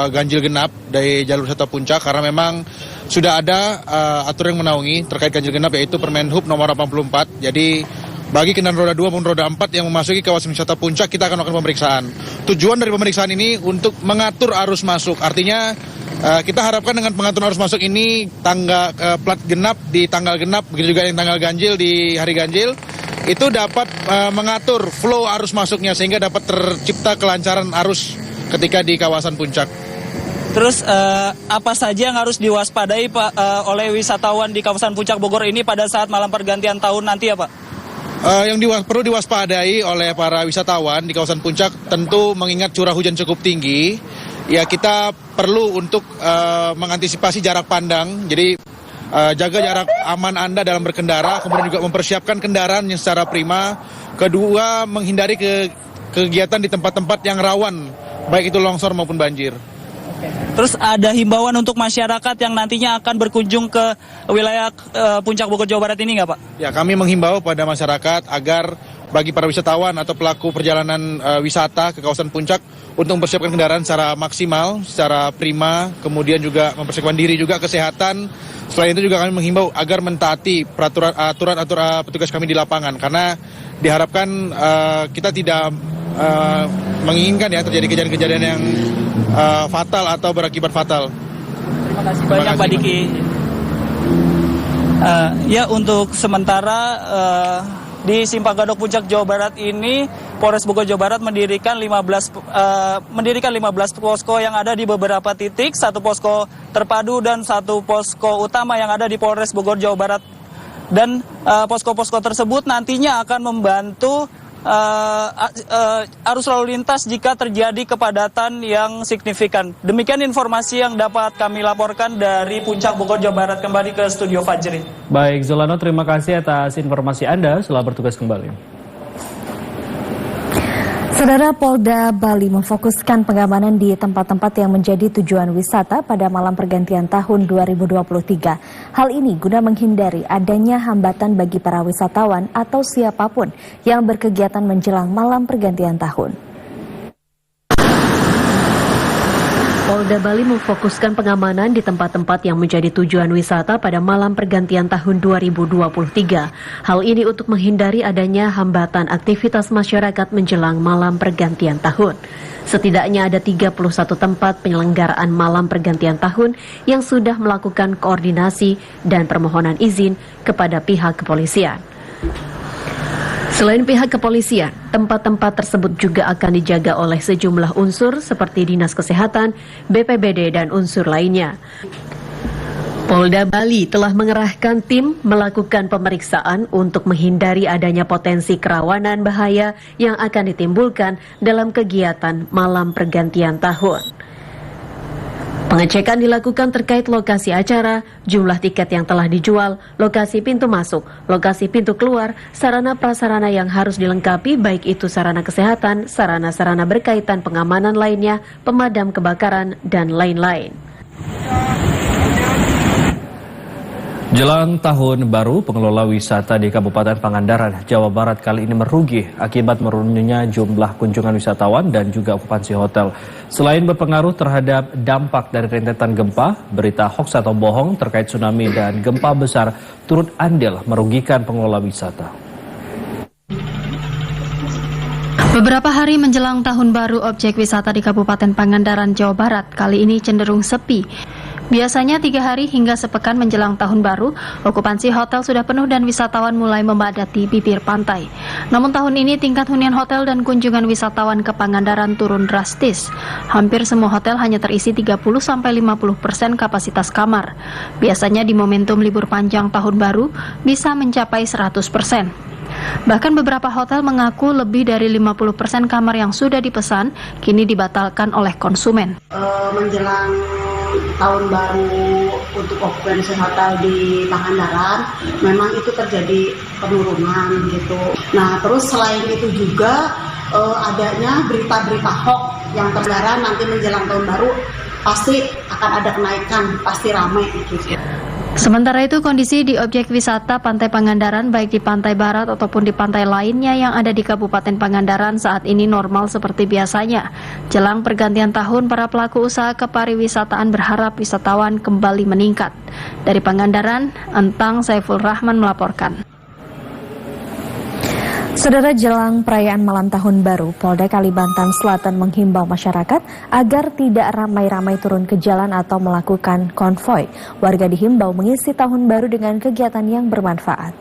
[SPEAKER 16] ganjil genap dari jalur wisata Puncak karena memang sudah ada aturan yang menaungi terkait ganjil genap yaitu Permenhub nomor 84. Jadi bagi kendaraan roda 2 maupun roda 4 yang memasuki kawasan wisata Puncak kita akan melakukan pemeriksaan. Tujuan dari pemeriksaan ini untuk mengatur arus masuk. Artinya kita harapkan dengan pengaturan arus masuk ini plat genap di tanggal genap, begitu juga yang tanggal ganjil di hari ganjil, itu dapat mengatur flow arus masuknya sehingga dapat tercipta kelancaran arus ketika di kawasan Puncak.
[SPEAKER 13] Terus apa saja yang harus diwaspadai Pak oleh wisatawan di kawasan Puncak Bogor ini pada saat malam pergantian tahun nanti ya Pak?
[SPEAKER 16] Yang perlu diwaspadai oleh para wisatawan di kawasan Puncak tentu mengingat curah hujan cukup tinggi. Ya kita perlu untuk mengantisipasi jarak pandang, jadi jaga jarak aman Anda dalam berkendara, kemudian juga mempersiapkan kendaraan yang secara prima. Kedua, menghindari kegiatan di tempat-tempat yang rawan, baik itu longsor maupun banjir.
[SPEAKER 13] Terus ada himbauan untuk masyarakat yang nantinya akan berkunjung ke wilayah Puncak Bogor, Jawa Barat ini nggak Pak?
[SPEAKER 16] Ya, kami menghimbau pada masyarakat agar bagi para wisatawan atau pelaku perjalanan wisata ke kawasan Puncak untuk mempersiapkan kendaraan secara maksimal, secara prima, kemudian juga mempersiapkan diri juga kesehatan. Selain itu juga kami menghimbau agar mentaati aturan petugas kami di lapangan karena diharapkan kita tidak menginginkan ya terjadi kejadian-kejadian yang fatal atau berakibat fatal.
[SPEAKER 13] Terima kasih banyak Pak Diki. Ya, untuk sementara di Simpang Gadok Puncak Jawa Barat ini Polres Bogor Jawa Barat mendirikan 15 posko yang ada di beberapa titik, 1 posko terpadu dan 1 posko utama yang ada di Polres Bogor Jawa Barat. Dan posko-posko tersebut nantinya akan membantu arus lalu lintas jika terjadi kepadatan yang signifikan. Demikian informasi yang dapat kami laporkan dari Puncak Bogor, Jawa Barat. Kembali ke studio Fajri.
[SPEAKER 2] Baik, Zolano, terima kasih atas informasi Anda. Selamat bertugas kembali.
[SPEAKER 1] Saudara, Polda Bali memfokuskan pengamanan di tempat-tempat yang menjadi tujuan wisata pada malam pergantian tahun 2023. Hal ini guna menghindari adanya hambatan bagi para wisatawan atau siapapun yang berkegiatan menjelang malam pergantian tahun.
[SPEAKER 9] Polda Bali memfokuskan pengamanan di tempat-tempat yang menjadi tujuan wisata pada malam pergantian tahun 2023. Hal ini untuk menghindari adanya hambatan aktivitas masyarakat menjelang malam pergantian tahun. Setidaknya ada 31 tempat penyelenggaraan malam pergantian tahun yang sudah melakukan koordinasi dan permohonan izin kepada pihak kepolisian. Selain pihak kepolisian, tempat-tempat tersebut juga akan dijaga oleh sejumlah unsur seperti Dinas Kesehatan, BPBD, dan unsur lainnya. Polda Bali telah mengerahkan tim melakukan pemeriksaan untuk menghindari adanya potensi kerawanan bahaya yang akan ditimbulkan dalam kegiatan malam pergantian tahun. Pengecekan dilakukan terkait lokasi acara, jumlah tiket yang telah dijual, lokasi pintu masuk, lokasi pintu keluar, sarana prasarana yang harus dilengkapi baik itu sarana kesehatan, sarana-sarana berkaitan pengamanan lainnya, pemadam kebakaran, dan lain-lain.
[SPEAKER 2] Jelang tahun baru, pengelola wisata di Kabupaten Pangandaran, Jawa Barat kali ini merugi akibat menurunnya jumlah kunjungan wisatawan dan juga okupansi hotel. Selain berpengaruh terhadap dampak dari rentetan gempa, berita hoaks atau bohong terkait tsunami dan gempa besar turut andil merugikan pengelola wisata.
[SPEAKER 17] Beberapa hari menjelang tahun baru, objek wisata di Kabupaten Pangandaran, Jawa Barat kali ini cenderung sepi. Biasanya 3 hari hingga sepekan menjelang tahun baru, okupansi hotel sudah penuh dan wisatawan mulai memadati bibir pantai. Namun tahun ini tingkat hunian hotel dan kunjungan wisatawan ke Pangandaran turun drastis. Hampir semua hotel hanya terisi 30-50% kapasitas kamar. Biasanya di momentum libur panjang tahun baru bisa mencapai 100%. Bahkan beberapa hotel mengaku lebih dari 50% kamar yang sudah dipesan kini dibatalkan oleh konsumen.
[SPEAKER 18] Menjelang tahun baru untuk okupansi hotel di Pangandaran memang itu terjadi penurunan gitu. Nah terus selain itu juga adanya berita-berita hoax yang tersebar nanti menjelang tahun baru pasti akan ada kenaikan, pasti ramai gitu.
[SPEAKER 17] Sementara itu kondisi di objek wisata Pantai Pangandaran baik di pantai barat ataupun di pantai lainnya yang ada di Kabupaten Pangandaran saat ini normal seperti biasanya. Jelang pergantian tahun, para pelaku usaha kepariwisataan berharap wisatawan kembali meningkat. Dari Pangandaran, Entang Saiful Rahman melaporkan.
[SPEAKER 1] Saudara, jelang perayaan malam tahun baru, Polda Kalimantan Selatan menghimbau masyarakat agar tidak ramai-ramai turun ke jalan atau melakukan konvoi. Warga dihimbau mengisi tahun baru dengan kegiatan yang bermanfaat.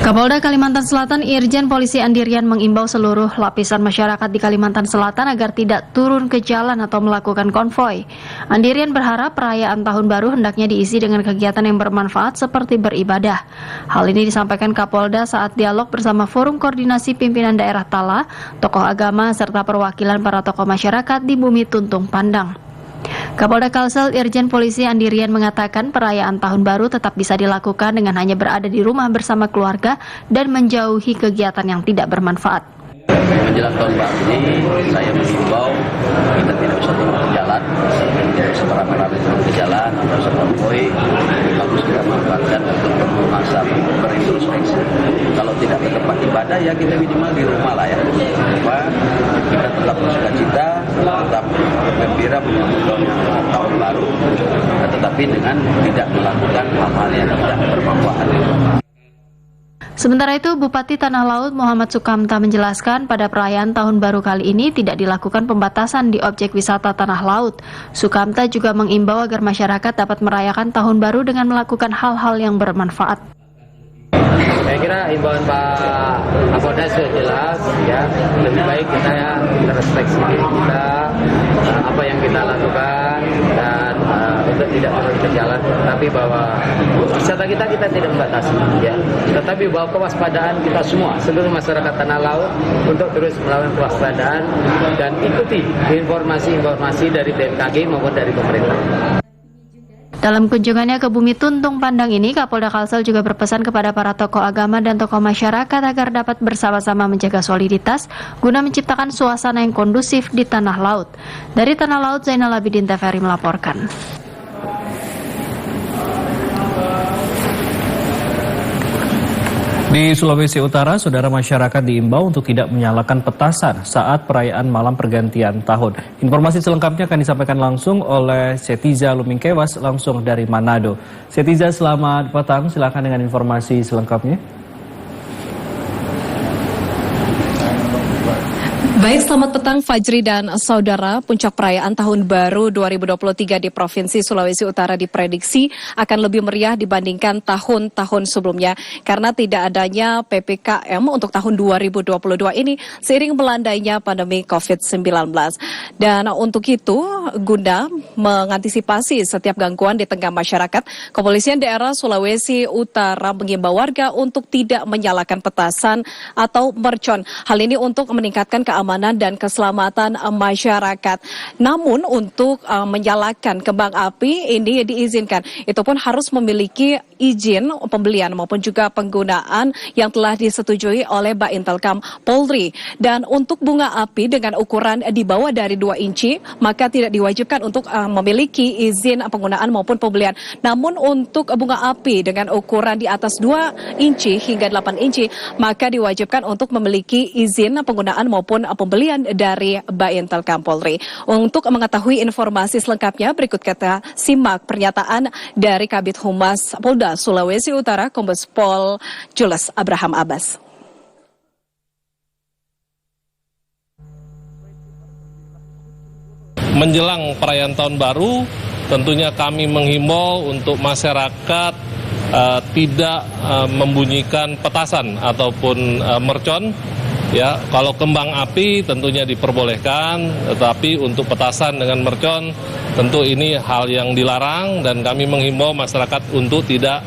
[SPEAKER 17] Kapolda Kalimantan Selatan Irjen Polisi Andirian mengimbau seluruh lapisan masyarakat di Kalimantan Selatan agar tidak turun ke jalan atau melakukan konvoi. Andirian berharap perayaan tahun baru hendaknya diisi dengan kegiatan yang bermanfaat seperti beribadah. Hal ini disampaikan Kapolda saat dialog bersama Forum Koordinasi Pimpinan Daerah Tala, tokoh agama serta perwakilan para tokoh masyarakat di Bumi Tuntung Pandang. Kapolda Kalsel Irjen Polisi Andirian mengatakan perayaan tahun baru tetap bisa dilakukan dengan hanya berada di rumah bersama keluarga dan menjauhi kegiatan yang tidak bermanfaat.
[SPEAKER 19] Menjelang tahun baru ini saya mengimbau kita tidak usah turun ke jalan, tidak usah beramai-ramai turun ke jalan atau sekonvoi, harus kita manfaatkan untuk masa berintrospeksi. Kalau tidak ke tempat ibadah ya kita minimal di rumah lah ya. Kita tetap bersukacita, tetap bergembira menyambut tahun baru, tetapi dengan tidak melakukan hal-hal yang tidak bermanfaat.
[SPEAKER 17] Sementara itu, Bupati Tanah Laut Muhammad Sukamta menjelaskan pada perayaan tahun baru kali ini tidak dilakukan pembatasan di objek wisata Tanah Laut. Sukamta juga mengimbau agar masyarakat dapat merayakan tahun baru dengan melakukan hal-hal yang bermanfaat.
[SPEAKER 20] Saya kira imbauan Pak Kapolda sudah jelas, ya, lebih baik kita introspeksi diri kita, apa yang kita lakukan dan untuk tidak turun ke jalan, tapi bahwa wisata kita tidak membatasi, ya, tetapi bahwa kewaspadaan kita semua, seluruh masyarakat Tanah Laut untuk terus melakukan kewaspadaan dan ikuti informasi-informasi dari BMKG maupun dari pemerintah.
[SPEAKER 17] Dalam kunjungannya ke Bumi Tuntung Pandang ini, Kapolda Kalsel juga berpesan kepada para tokoh agama dan tokoh masyarakat agar dapat bersama-sama menjaga soliditas guna menciptakan suasana yang kondusif di Tanah Laut. Dari Tanah Laut, Zainal Abidin TVRI melaporkan.
[SPEAKER 2] Di Sulawesi Utara, saudara masyarakat diimbau untuk tidak menyalakan petasan saat perayaan malam pergantian tahun. Informasi selengkapnya akan disampaikan langsung oleh Setiza Lumingkewas langsung dari Manado. Setiza, selamat petang, silakan dengan informasi selengkapnya.
[SPEAKER 21] Baik, selamat petang Fajri dan saudara. Puncak perayaan Tahun Baru 2023 di Provinsi Sulawesi Utara diprediksi akan lebih meriah dibandingkan tahun-tahun sebelumnya karena tidak adanya PPKM untuk tahun 2022 ini seiring melandainya pandemi COVID-19. Dan untuk itu, guna mengantisipasi setiap gangguan di tengah masyarakat, Kepolisian Daerah Sulawesi Utara mengimbau warga untuk tidak menyalakan petasan atau mercon. Hal ini untuk meningkatkan keamanan dan keselamatan masyarakat. Namun untuk menyalakan kembang api ini diizinkan. Itu pun harus memiliki izin pembelian maupun juga penggunaan yang telah disetujui oleh Baintelkam Polri. Dan untuk bunga api dengan ukuran di bawah dari 2 inci, maka tidak diwajibkan untuk memiliki izin penggunaan maupun pembelian. Namun untuk bunga api dengan ukuran di atas 2 inci hingga 8 inci, maka diwajibkan untuk memiliki izin penggunaan maupun pembelian dari Baintelkam Polri. Untuk mengetahui informasi selengkapnya, berikut kita simak pernyataan dari Kabid Humas Polda Sulawesi Utara, Kombes Pol Jules Abraham Abbas.
[SPEAKER 22] Menjelang perayaan Tahun Baru, tentunya kami menghimbau untuk masyarakat tidak membunyikan petasan ataupun mercon. Ya, kalau kembang api tentunya diperbolehkan, tetapi untuk petasan dengan mercon tentu ini hal yang dilarang dan kami menghimbau masyarakat untuk tidak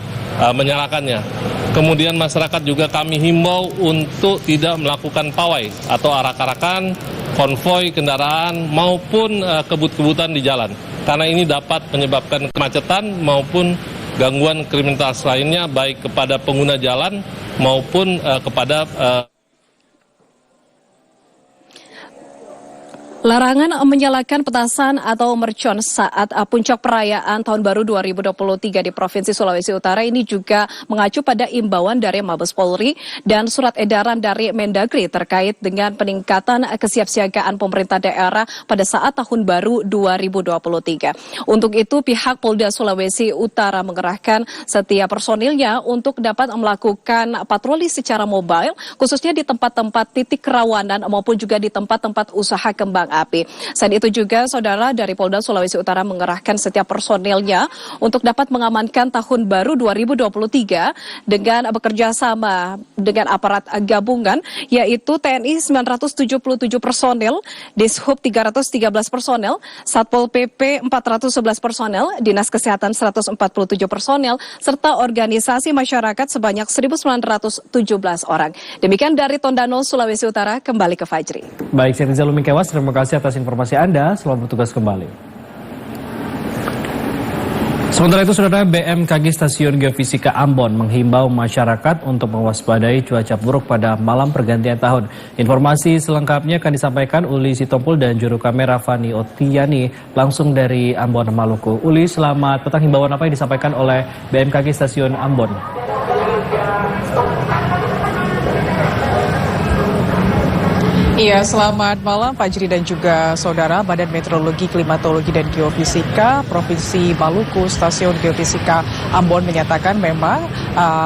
[SPEAKER 22] menyalakannya. Kemudian masyarakat juga kami himbau untuk tidak melakukan pawai atau arak-arakan, konvoi kendaraan maupun kebut-kebutan di jalan. Karena ini dapat menyebabkan kemacetan maupun gangguan kriminalitas lainnya baik kepada pengguna jalan maupun kepada
[SPEAKER 21] Larangan menyalakan petasan atau mercon saat puncak perayaan Tahun Baru 2023 di Provinsi Sulawesi Utara ini juga mengacu pada imbauan dari Mabes Polri dan surat edaran dari Mendagri terkait dengan peningkatan kesiapsiagaan pemerintah daerah pada saat Tahun Baru 2023. Untuk itu, pihak Polda Sulawesi Utara mengerahkan setiap personilnya untuk dapat melakukan patroli secara mobile, khususnya di tempat-tempat titik kerawanan maupun juga di tempat-tempat usaha kembang api. Selain itu juga, saudara, dari Polda Sulawesi Utara mengerahkan setiap personilnya untuk dapat mengamankan Tahun Baru 2023 dengan bekerja sama dengan aparat gabungan, yaitu TNI 977 personil, Dishub 313 personil, Satpol PP 411 personil, Dinas Kesehatan 147 personil, serta organisasi masyarakat sebanyak 1.917 orang. Demikian dari Tondano, Sulawesi Utara, kembali ke Fajri.
[SPEAKER 2] Baik, saya Rizal Lumikewas, terima kasih atas informasi Anda. Selamat bertugas kembali. Sementara itu, saudara, BMKG Stasiun Geofisika Ambon menghimbau masyarakat untuk mewaspadai cuaca buruk pada malam pergantian tahun. Informasi selengkapnya akan disampaikan Uli Sitompul dan juru kamera Fani Otiani langsung dari Ambon, Maluku. Uli, selamat petang. Himbauan apa yang disampaikan oleh BMKG Stasiun Ambon?
[SPEAKER 23] Iya, selamat malam Fajri dan juga saudara. Badan Meteorologi, Klimatologi dan Geofisika Provinsi Maluku Stasiun Geofisika Ambon menyatakan memang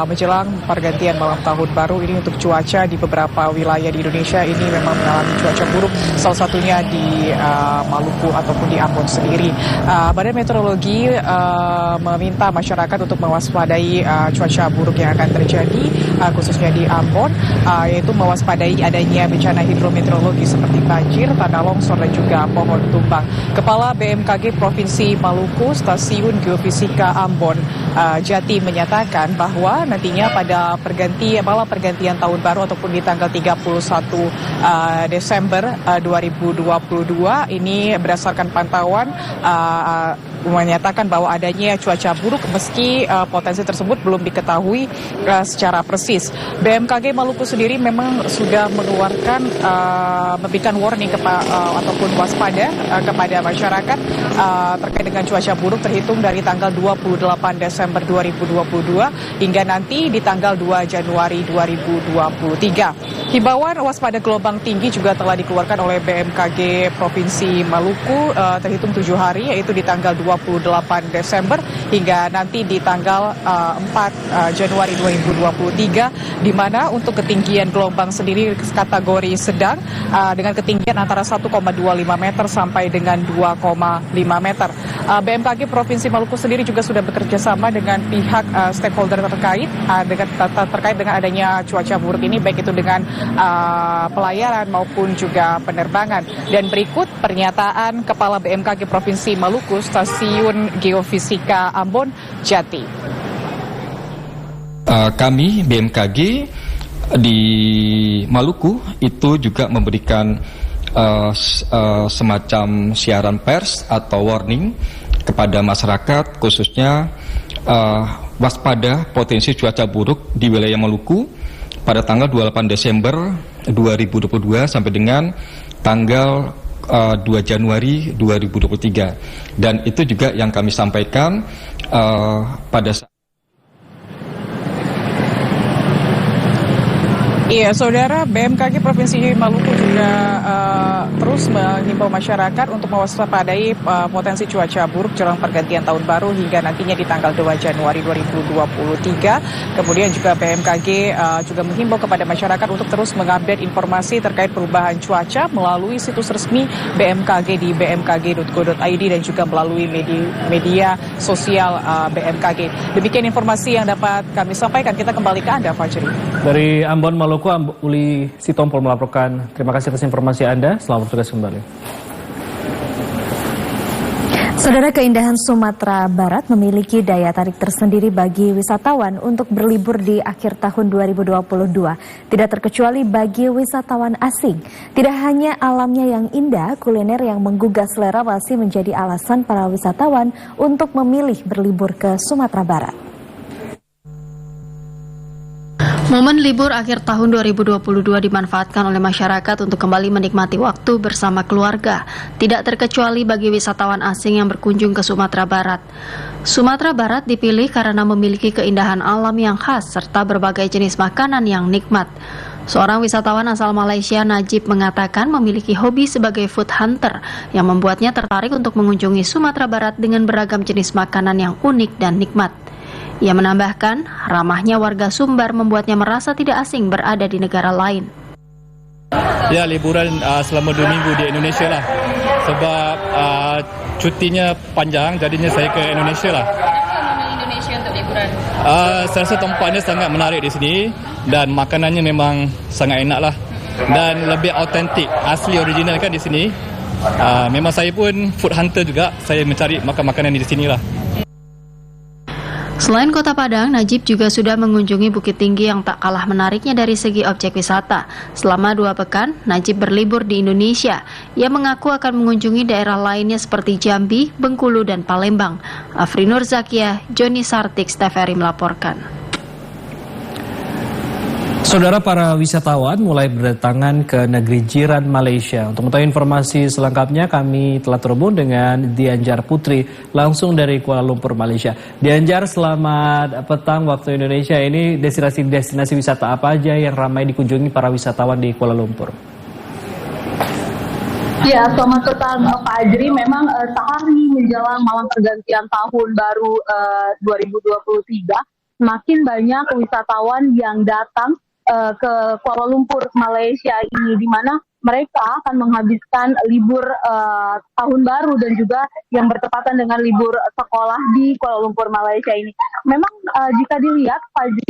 [SPEAKER 23] menjelang pergantian malam tahun baru ini untuk cuaca di beberapa wilayah di Indonesia ini memang mengalami cuaca buruk, salah satunya di Maluku ataupun di Ambon sendiri. Badan Meteorologi meminta masyarakat untuk mewaspadai cuaca buruk yang akan terjadi khususnya di Ambon, yaitu mewaspadai adanya bencana hidrometeorologi seperti banjir, tanah longsor dan juga pohon tumbang. Kepala BMKG Provinsi Maluku Stasiun Geofisika Ambon Jati menyatakan bahwa nantinya pada malam pergantian tahun baru ataupun di tanggal 31 Desember 2022 ini berdasarkan pantauan menyatakan bahwa adanya cuaca buruk meski potensi tersebut belum diketahui secara persis. BMKG Maluku sendiri memang sudah mengeluarkan memberikan warning ataupun waspada kepada masyarakat terkait dengan cuaca buruk terhitung dari tanggal 28 Desember 2022 hingga nanti di tanggal 2 Januari 2023. Himbauan waspada gelombang tinggi juga telah dikeluarkan oleh BMKG Provinsi Maluku terhitung 7 hari, yaitu di tanggal 20 28 Desember hingga nanti di tanggal 4 Januari 2023, di mana untuk ketinggian gelombang sendiri kategori sedang dengan ketinggian antara 1,25 meter sampai dengan 2,5 meter. BMKG Provinsi Maluku sendiri juga sudah bekerja sama dengan pihak stakeholder terkait dengan adanya cuaca buruk ini, baik itu dengan pelayaran maupun juga penerbangan. Dan berikut pernyataan Kepala BMKG Provinsi Maluku, Stasiun Geofisika Ambon, Jati.
[SPEAKER 3] Kami BMKG di Maluku itu juga memberikan semacam siaran pers atau warning kepada masyarakat, khususnya waspada potensi cuaca buruk di wilayah Maluku pada tanggal 28 Desember 2022 sampai dengan tanggal 2 Januari 2023. Dan itu juga yang kami sampaikan pada saat.
[SPEAKER 23] Iya, Saudara, BMKG Provinsi Maluku juga terus mengimbau masyarakat untuk mewaspadai potensi cuaca buruk jelang pergantian tahun baru hingga nantinya di tanggal 2 Januari 2023. Kemudian juga BMKG juga menghimbau kepada masyarakat untuk terus mengupdate informasi terkait perubahan cuaca melalui situs resmi BMKG di bmkg.go.id dan juga melalui media sosial BMKG. Demikian informasi yang dapat kami sampaikan. Kita kembali ke Anda, Fajri.
[SPEAKER 2] Dari Ambon, Maluku, Uli Sitompul melaporkan. Terima kasih atas informasi Anda. Selamat bertugas kembali.
[SPEAKER 1] Saudara, keindahan Sumatera Barat memiliki daya tarik tersendiri bagi wisatawan untuk berlibur di akhir tahun 2022. Tidak terkecuali bagi wisatawan asing. Tidak hanya alamnya yang indah, kuliner yang menggugah selera masih menjadi alasan para wisatawan untuk memilih berlibur ke Sumatera Barat.
[SPEAKER 17] Momen libur akhir tahun 2022 dimanfaatkan oleh masyarakat untuk kembali menikmati waktu bersama keluarga, tidak terkecuali bagi wisatawan asing yang berkunjung ke Sumatera Barat. Sumatera Barat dipilih karena memiliki keindahan alam yang khas serta berbagai jenis makanan yang nikmat. Seorang wisatawan asal Malaysia, Najib, mengatakan memiliki hobi sebagai food hunter yang membuatnya tertarik untuk mengunjungi Sumatera Barat dengan beragam jenis makanan yang unik dan nikmat. Ia menambahkan, ramahnya warga Sumbar membuatnya merasa tidak asing berada di negara lain.
[SPEAKER 4] Ya, liburan selama 2 minggu di Indonesia lah. Sebab cutinya panjang, jadinya saya ke Indonesia lah.
[SPEAKER 17] Kenapa Indonesia untuk liburan?
[SPEAKER 4] Saya rasa tempatnya sangat menarik di sini dan makanannya memang sangat enak lah. Dan lebih autentik, asli original kan di sini. Memang saya pun food hunter juga, saya mencari makanan di sini lah.
[SPEAKER 17] Selain Kota Padang, Najib juga sudah mengunjungi Bukit Tinggi yang tak kalah menariknya dari segi objek wisata. Selama 2 pekan, Najib berlibur di Indonesia. Ia mengaku akan mengunjungi daerah lainnya seperti Jambi, Bengkulu, dan Palembang. Afrinur Zakia, Joni Sartix, TVRI melaporkan.
[SPEAKER 2] Saudara, para wisatawan mulai berdatangan ke negeri jiran Malaysia. Untuk mengetahui informasi selengkapnya, kami telah terhubung dengan Dianjar Putri langsung dari Kuala Lumpur, Malaysia. Dianjar, selamat petang waktu Indonesia. Ini destinasi wisata apa aja yang ramai dikunjungi para wisatawan di Kuala Lumpur?
[SPEAKER 6] Ya, selamat petang Pak Ajri. Memang sehari menjelang malam pergantian tahun baru 2023, semakin banyak wisatawan yang datang ke Kuala Lumpur, Malaysia ini, di mana mereka akan menghabiskan libur tahun baru dan juga yang bertepatan dengan libur sekolah di Kuala Lumpur, Malaysia ini. Memang jika dilihat,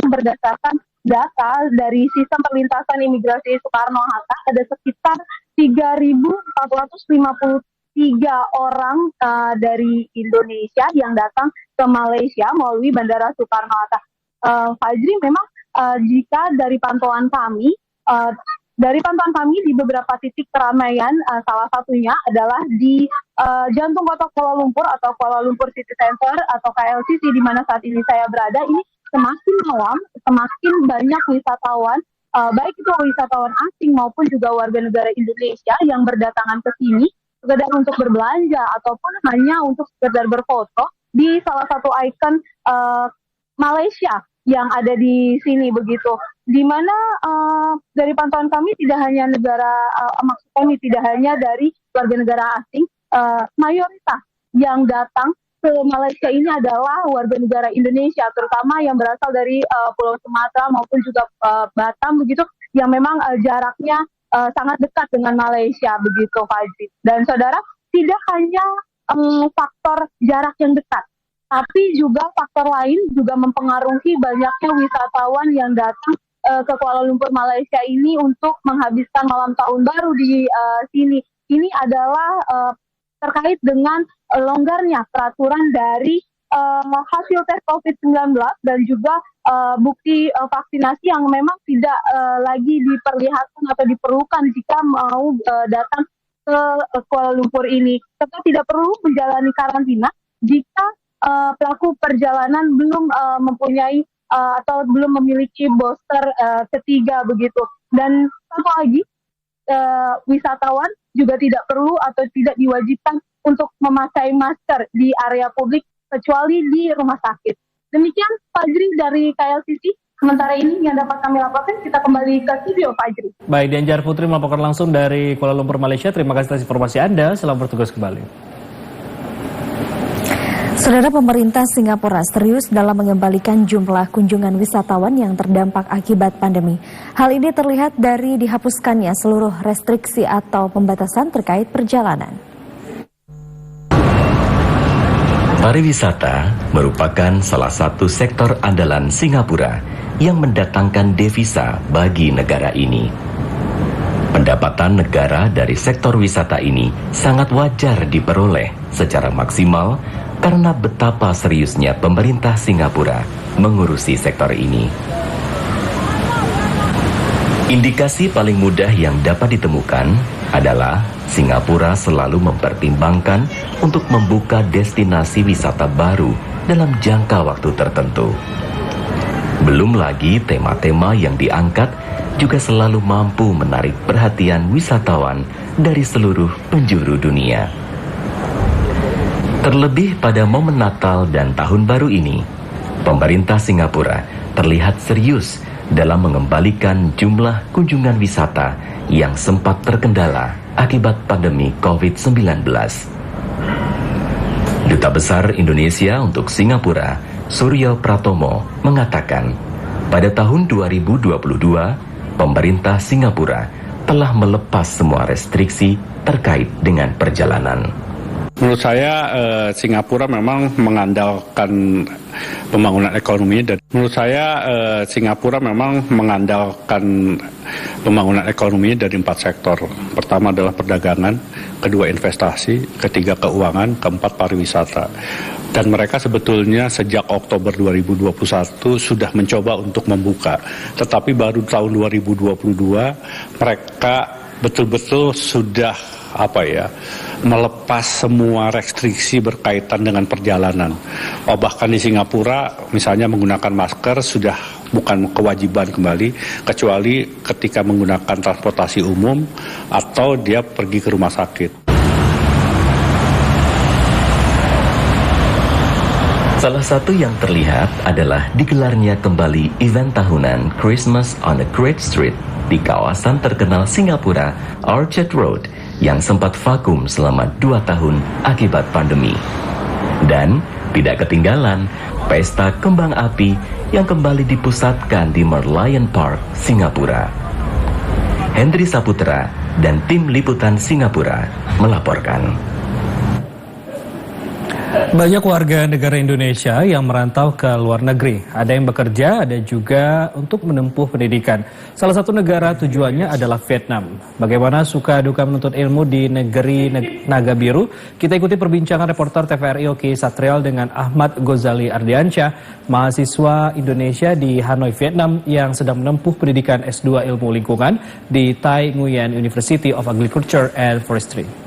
[SPEAKER 6] berdasarkan data dari sistem perlintasan imigrasi Soekarno-Hatta, ada sekitar 3.453 orang dari Indonesia yang datang ke Malaysia melalui Bandara Soekarno-Hatta. Fajri, memang jika dari pantauan kami di beberapa titik keramaian, salah satunya adalah di jantung kota Kuala Lumpur atau Kuala Lumpur City Center atau KLCC, di mana saat ini saya berada. Ini semakin malam, semakin banyak wisatawan, baik itu wisatawan asing maupun juga warga negara Indonesia yang berdatangan ke sini sekedar untuk berbelanja ataupun hanya untuk sekedar berfoto di salah satu ikon Malaysia yang ada di sini begitu, di mana dari pantauan kami tidak hanya dari warga negara asing, mayoritas yang datang ke Malaysia ini adalah warga negara Indonesia, terutama yang berasal dari Pulau Sumatera maupun juga Batam begitu, yang memang jaraknya sangat dekat dengan Malaysia begitu, Fajri. Dan saudara, tidak hanya faktor jarak yang dekat, tapi juga faktor lain juga mempengaruhi banyaknya wisatawan yang datang ke Kuala Lumpur, Malaysia ini untuk menghabiskan malam tahun baru di sini. Ini adalah terkait dengan longgarnya peraturan dari hasil tes COVID-19 dan juga bukti vaksinasi yang memang tidak lagi diperlihatkan atau diperlukan jika mau datang ke Kuala Lumpur ini. Serta tidak perlu menjalani karantina jika pelaku perjalanan belum mempunyai atau belum memiliki booster ketiga begitu. Dan satu lagi, wisatawan juga tidak perlu atau tidak diwajibkan untuk memakai masker di area publik kecuali di rumah sakit. Demikian Fajri dari KLCC. Sementara ini yang dapat kami laporkan, kita kembali ke studio, Fajri.
[SPEAKER 2] Baik, Dianjar Putri melaporkan langsung dari Kuala Lumpur, Malaysia. Terima kasih atas informasi Anda. Selamat bertugas kembali.
[SPEAKER 1] Saudara, pemerintah Singapura serius dalam mengembalikan jumlah kunjungan wisatawan yang terdampak akibat pandemi. Hal ini terlihat dari dihapuskannya seluruh restriksi atau pembatasan terkait perjalanan.
[SPEAKER 7] Pariwisata merupakan salah satu sektor andalan Singapura yang mendatangkan devisa bagi negara ini. Pendapatan negara dari sektor wisata ini sangat wajar diperoleh secara maksimal karena betapa seriusnya pemerintah Singapura mengurusi sektor ini. Indikasi paling mudah yang dapat ditemukan adalah Singapura selalu mempertimbangkan untuk membuka destinasi wisata baru dalam jangka waktu tertentu. Belum lagi tema-tema yang diangkat juga selalu mampu menarik perhatian wisatawan dari seluruh penjuru dunia. Terlebih pada momen Natal dan Tahun Baru ini, pemerintah Singapura terlihat serius dalam mengembalikan jumlah kunjungan wisata yang sempat terkendala akibat pandemi COVID-19. Duta Besar Indonesia untuk Singapura, Suryo Pratomo, mengatakan pada tahun 2022, pemerintah Singapura telah melepas semua restriksi terkait dengan perjalanan.
[SPEAKER 8] Menurut saya Singapura memang mengandalkan pembangunan ekonomi dan dari 4 sektor. Pertama adalah perdagangan, kedua investasi, ketiga keuangan, keempat pariwisata. Dan mereka sebetulnya sejak Oktober 2021 sudah mencoba untuk membuka. Tetapi baru tahun 2022 mereka betul-betul sudah melepas semua restriksi berkaitan dengan perjalanan. Bahkan di Singapura misalnya menggunakan masker sudah bukan kewajiban kembali, kecuali ketika menggunakan transportasi umum atau dia pergi ke rumah sakit.
[SPEAKER 7] Salah satu yang terlihat adalah digelarnya kembali event tahunan Christmas on the Great Street di kawasan terkenal Singapura, Orchard Road, yang sempat vakum selama 2 tahun akibat pandemi. Dan tidak ketinggalan pesta kembang api yang kembali dipusatkan di Merlion Park, Singapura. Hendri Saputra dan tim liputan Singapura melaporkan.
[SPEAKER 2] Banyak warga negara Indonesia yang merantau ke luar negeri. Ada yang bekerja, ada juga untuk menempuh pendidikan. Salah satu negara tujuannya adalah Vietnam. Bagaimana suka duka menuntut ilmu di negeri Naga Biru? Kita ikuti perbincangan reporter TVRI Oki Satrial dengan Ahmad Gozali Ardiansyah, mahasiswa Indonesia di Hanoi, Vietnam yang sedang menempuh pendidikan S2 Ilmu Lingkungan di Thai Nguyen University of Agriculture and Forestry.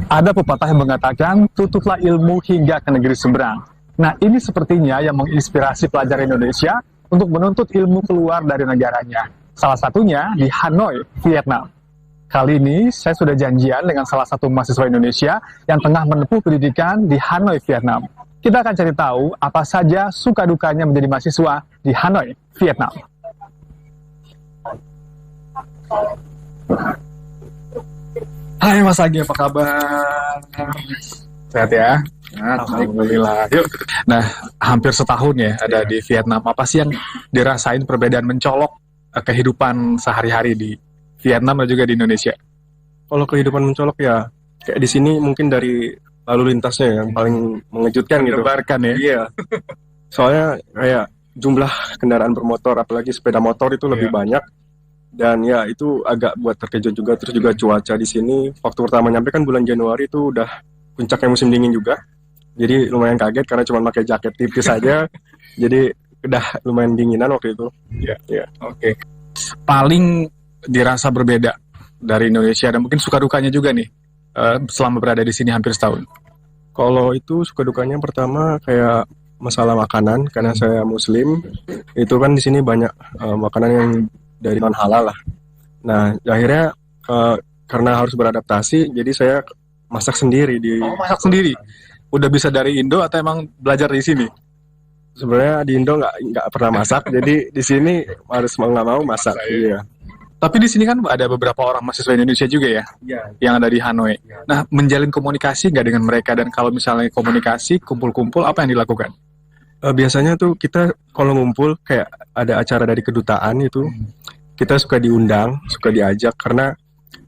[SPEAKER 10] Ada pepatah yang mengatakan, tutuplah ilmu hingga ke negeri seberang. Nah, ini sepertinya yang menginspirasi pelajar Indonesia untuk menuntut ilmu keluar dari negaranya. Salah satunya di Hanoi, Vietnam. Kali ini, saya sudah janjian dengan salah satu mahasiswa Indonesia yang tengah menempuh pendidikan di Hanoi, Vietnam. Kita akan cari tahu apa saja suka dukanya menjadi mahasiswa di Hanoi, Vietnam. Hai Mas Agi, apa kabar? Sehat ya? Alhamdulillah. Yuk. Nah, hampir setahun ya ada di Vietnam. Apa sih yang dirasain perbedaan mencolok kehidupan sehari-hari di Vietnam dan juga di Indonesia?
[SPEAKER 5] Kalau kehidupan mencolok ya kayak di sini mungkin dari lalu lintasnya yang paling mengejutkan gitu.
[SPEAKER 10] Mendebarkan ya?
[SPEAKER 5] Iya. Soalnya kayak jumlah kendaraan bermotor apalagi sepeda motor itu lebih banyak. Dan ya itu agak buat terkejut juga. Terus juga cuaca di sini waktu pertama nyampe kan bulan Januari itu udah puncaknya musim dingin juga. Jadi lumayan kaget karena cuma pakai jaket tipis aja. Jadi udah lumayan dinginan waktu itu.
[SPEAKER 10] Iya. Oke. Paling dirasa berbeda dari Indonesia dan mungkin suka dukanya juga nih selama berada di sini hampir setahun.
[SPEAKER 5] Kalau itu suka dukanya pertama kayak masalah makanan karena saya Muslim. Itu kan di sini banyak makanan yang dari non halal lah. Nah akhirnya karena harus beradaptasi, jadi saya masak sendiri
[SPEAKER 10] masak sendiri. Udah bisa dari Indo atau emang belajar di sini?
[SPEAKER 5] Sebenarnya di Indo nggak pernah masak, jadi di sini harus mau nggak mau masak. Iya.
[SPEAKER 10] Tapi di sini kan ada beberapa orang mahasiswa Indonesia juga ya, yang ada di Hanoi. Nah, menjalin komunikasi nggak dengan mereka? Dan kalau misalnya komunikasi, kumpul-kumpul, apa yang dilakukan?
[SPEAKER 5] Biasanya tuh kita kalau ngumpul kayak ada acara dari kedutaan itu, kita suka diundang, suka diajak karena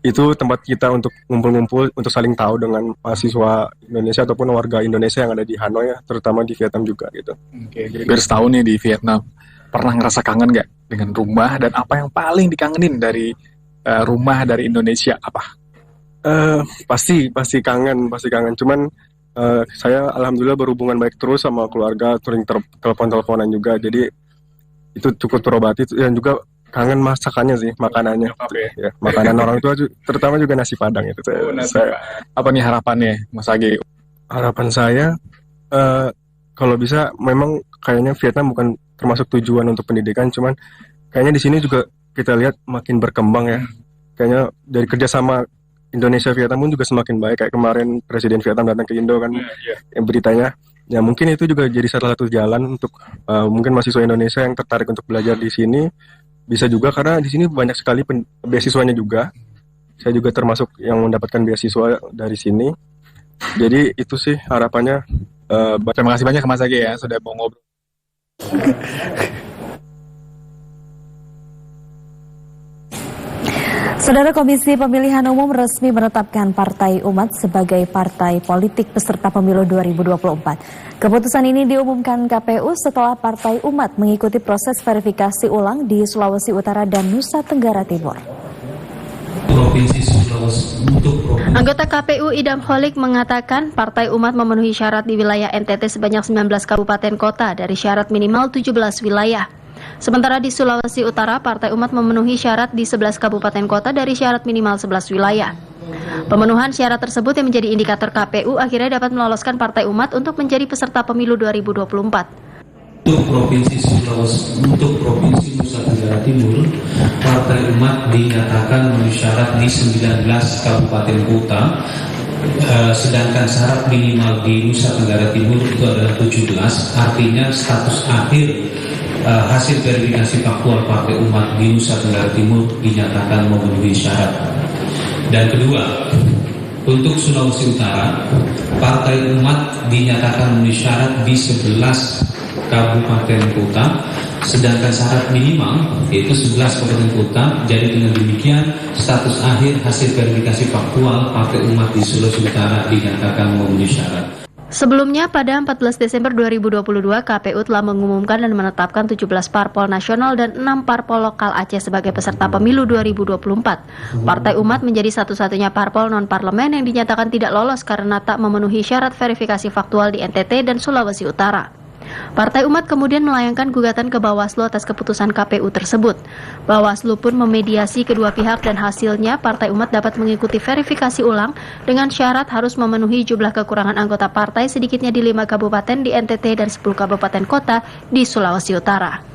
[SPEAKER 5] itu tempat kita untuk ngumpul-ngumpul untuk saling tahu dengan mahasiswa Indonesia ataupun warga Indonesia yang ada di Hanoi ya, terutama di Vietnam juga gitu.
[SPEAKER 10] Hampir setahun nih di Vietnam. Pernah ngerasa kangen nggak dengan rumah dan apa yang paling dikangenin dari rumah dari Indonesia apa?
[SPEAKER 5] Pasti kangen. Cuman saya alhamdulillah berhubungan baik terus sama keluarga, sering telepon-teleponan juga. Jadi itu cukup terobati dan juga kangen masakannya sih, makanannya. Ya, makanan orang tua terutama juga nasi Padang itu.
[SPEAKER 10] Apa nih harapannya Mas Agi?
[SPEAKER 5] Harapan saya kalau bisa memang kayaknya Vietnam bukan termasuk tujuan untuk pendidikan, cuman kayaknya di sini juga kita lihat makin berkembang ya. Kayaknya dari kerjasama Indonesia Vietnam pun juga semakin baik. Kayak kemarin Presiden Vietnam datang ke Indo kan, yang beritanya. Ya mungkin itu juga jadi salah satu jalan untuk mungkin mahasiswa Indonesia yang tertarik untuk belajar di sini. Bisa juga karena di sini banyak sekali beasiswanya juga. Saya juga termasuk yang mendapatkan beasiswa dari sini. Jadi itu sih harapannya.
[SPEAKER 10] Terima kasih banyak Mas Agi ya sudah mau ngobrol.
[SPEAKER 1] Saudara, Komisi Pemilihan Umum resmi menetapkan Partai Umat sebagai partai politik peserta pemilu 2024. Keputusan ini diumumkan KPU setelah Partai Umat mengikuti proses verifikasi ulang di Sulawesi Utara dan Nusa Tenggara Timur.
[SPEAKER 17] Anggota KPU Idam Holik mengatakan Partai Umat memenuhi syarat di wilayah NTT sebanyak 19 kabupaten kota dari syarat minimal 17 wilayah. Sementara di Sulawesi Utara, Partai Umat memenuhi syarat di 11 kabupaten kota dari syarat minimal 11 wilayah. Pemenuhan syarat tersebut yang menjadi indikator KPU akhirnya dapat meloloskan Partai Umat untuk menjadi peserta pemilu 2024.
[SPEAKER 11] Untuk Provinsi Nusa Tenggara Timur, Partai Umat dinyatakan memenuhi syarat di 19 kabupaten kota, sedangkan syarat minimal di Nusa Tenggara Timur itu adalah 17, artinya status akhir hasil verifikasi faktual Partai Umat di Nusa Tenggara Timur dinyatakan memenuhi syarat. Dan kedua, untuk Sulawesi Utara, Partai Umat dinyatakan memenuhi syarat di 11 kabupaten kota, sedangkan syarat minimal yaitu 11 kabupaten kota. Jadi dengan demikian status akhir hasil verifikasi faktual Partai Umat di Sulawesi Utara dinyatakan memenuhi syarat.
[SPEAKER 17] Sebelumnya pada 14 Desember 2022, KPU telah mengumumkan dan menetapkan 17 parpol nasional dan 6 parpol lokal Aceh sebagai peserta pemilu 2024. Partai Umat menjadi satu-satunya parpol non-parlemen yang dinyatakan tidak lolos karena tak memenuhi syarat verifikasi faktual di NTT dan Sulawesi Utara. Partai Umat kemudian melayangkan gugatan ke Bawaslu atas keputusan KPU tersebut. Bawaslu pun memediasi kedua pihak dan hasilnya Partai Umat dapat mengikuti verifikasi ulang dengan syarat harus memenuhi jumlah kekurangan anggota partai sedikitnya di 5 kabupaten di NTT dan 10 kabupaten kota di Sulawesi Utara.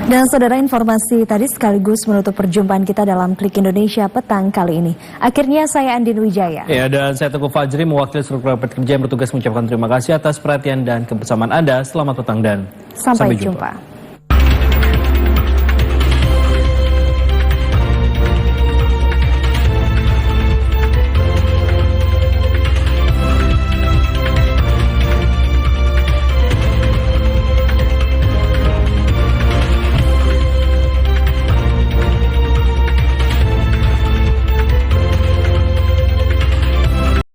[SPEAKER 1] Dan saudara, informasi tadi sekaligus menutup perjumpaan kita dalam Klik Indonesia petang kali ini. Akhirnya saya Andin Wijaya.
[SPEAKER 2] Ya, dan saya Teguh Fajri mewakili seluruh rapat kerja yang bertugas mengucapkan terima kasih atas perhatian dan kebersamaan Anda. Selamat petang dan sampai jumpa.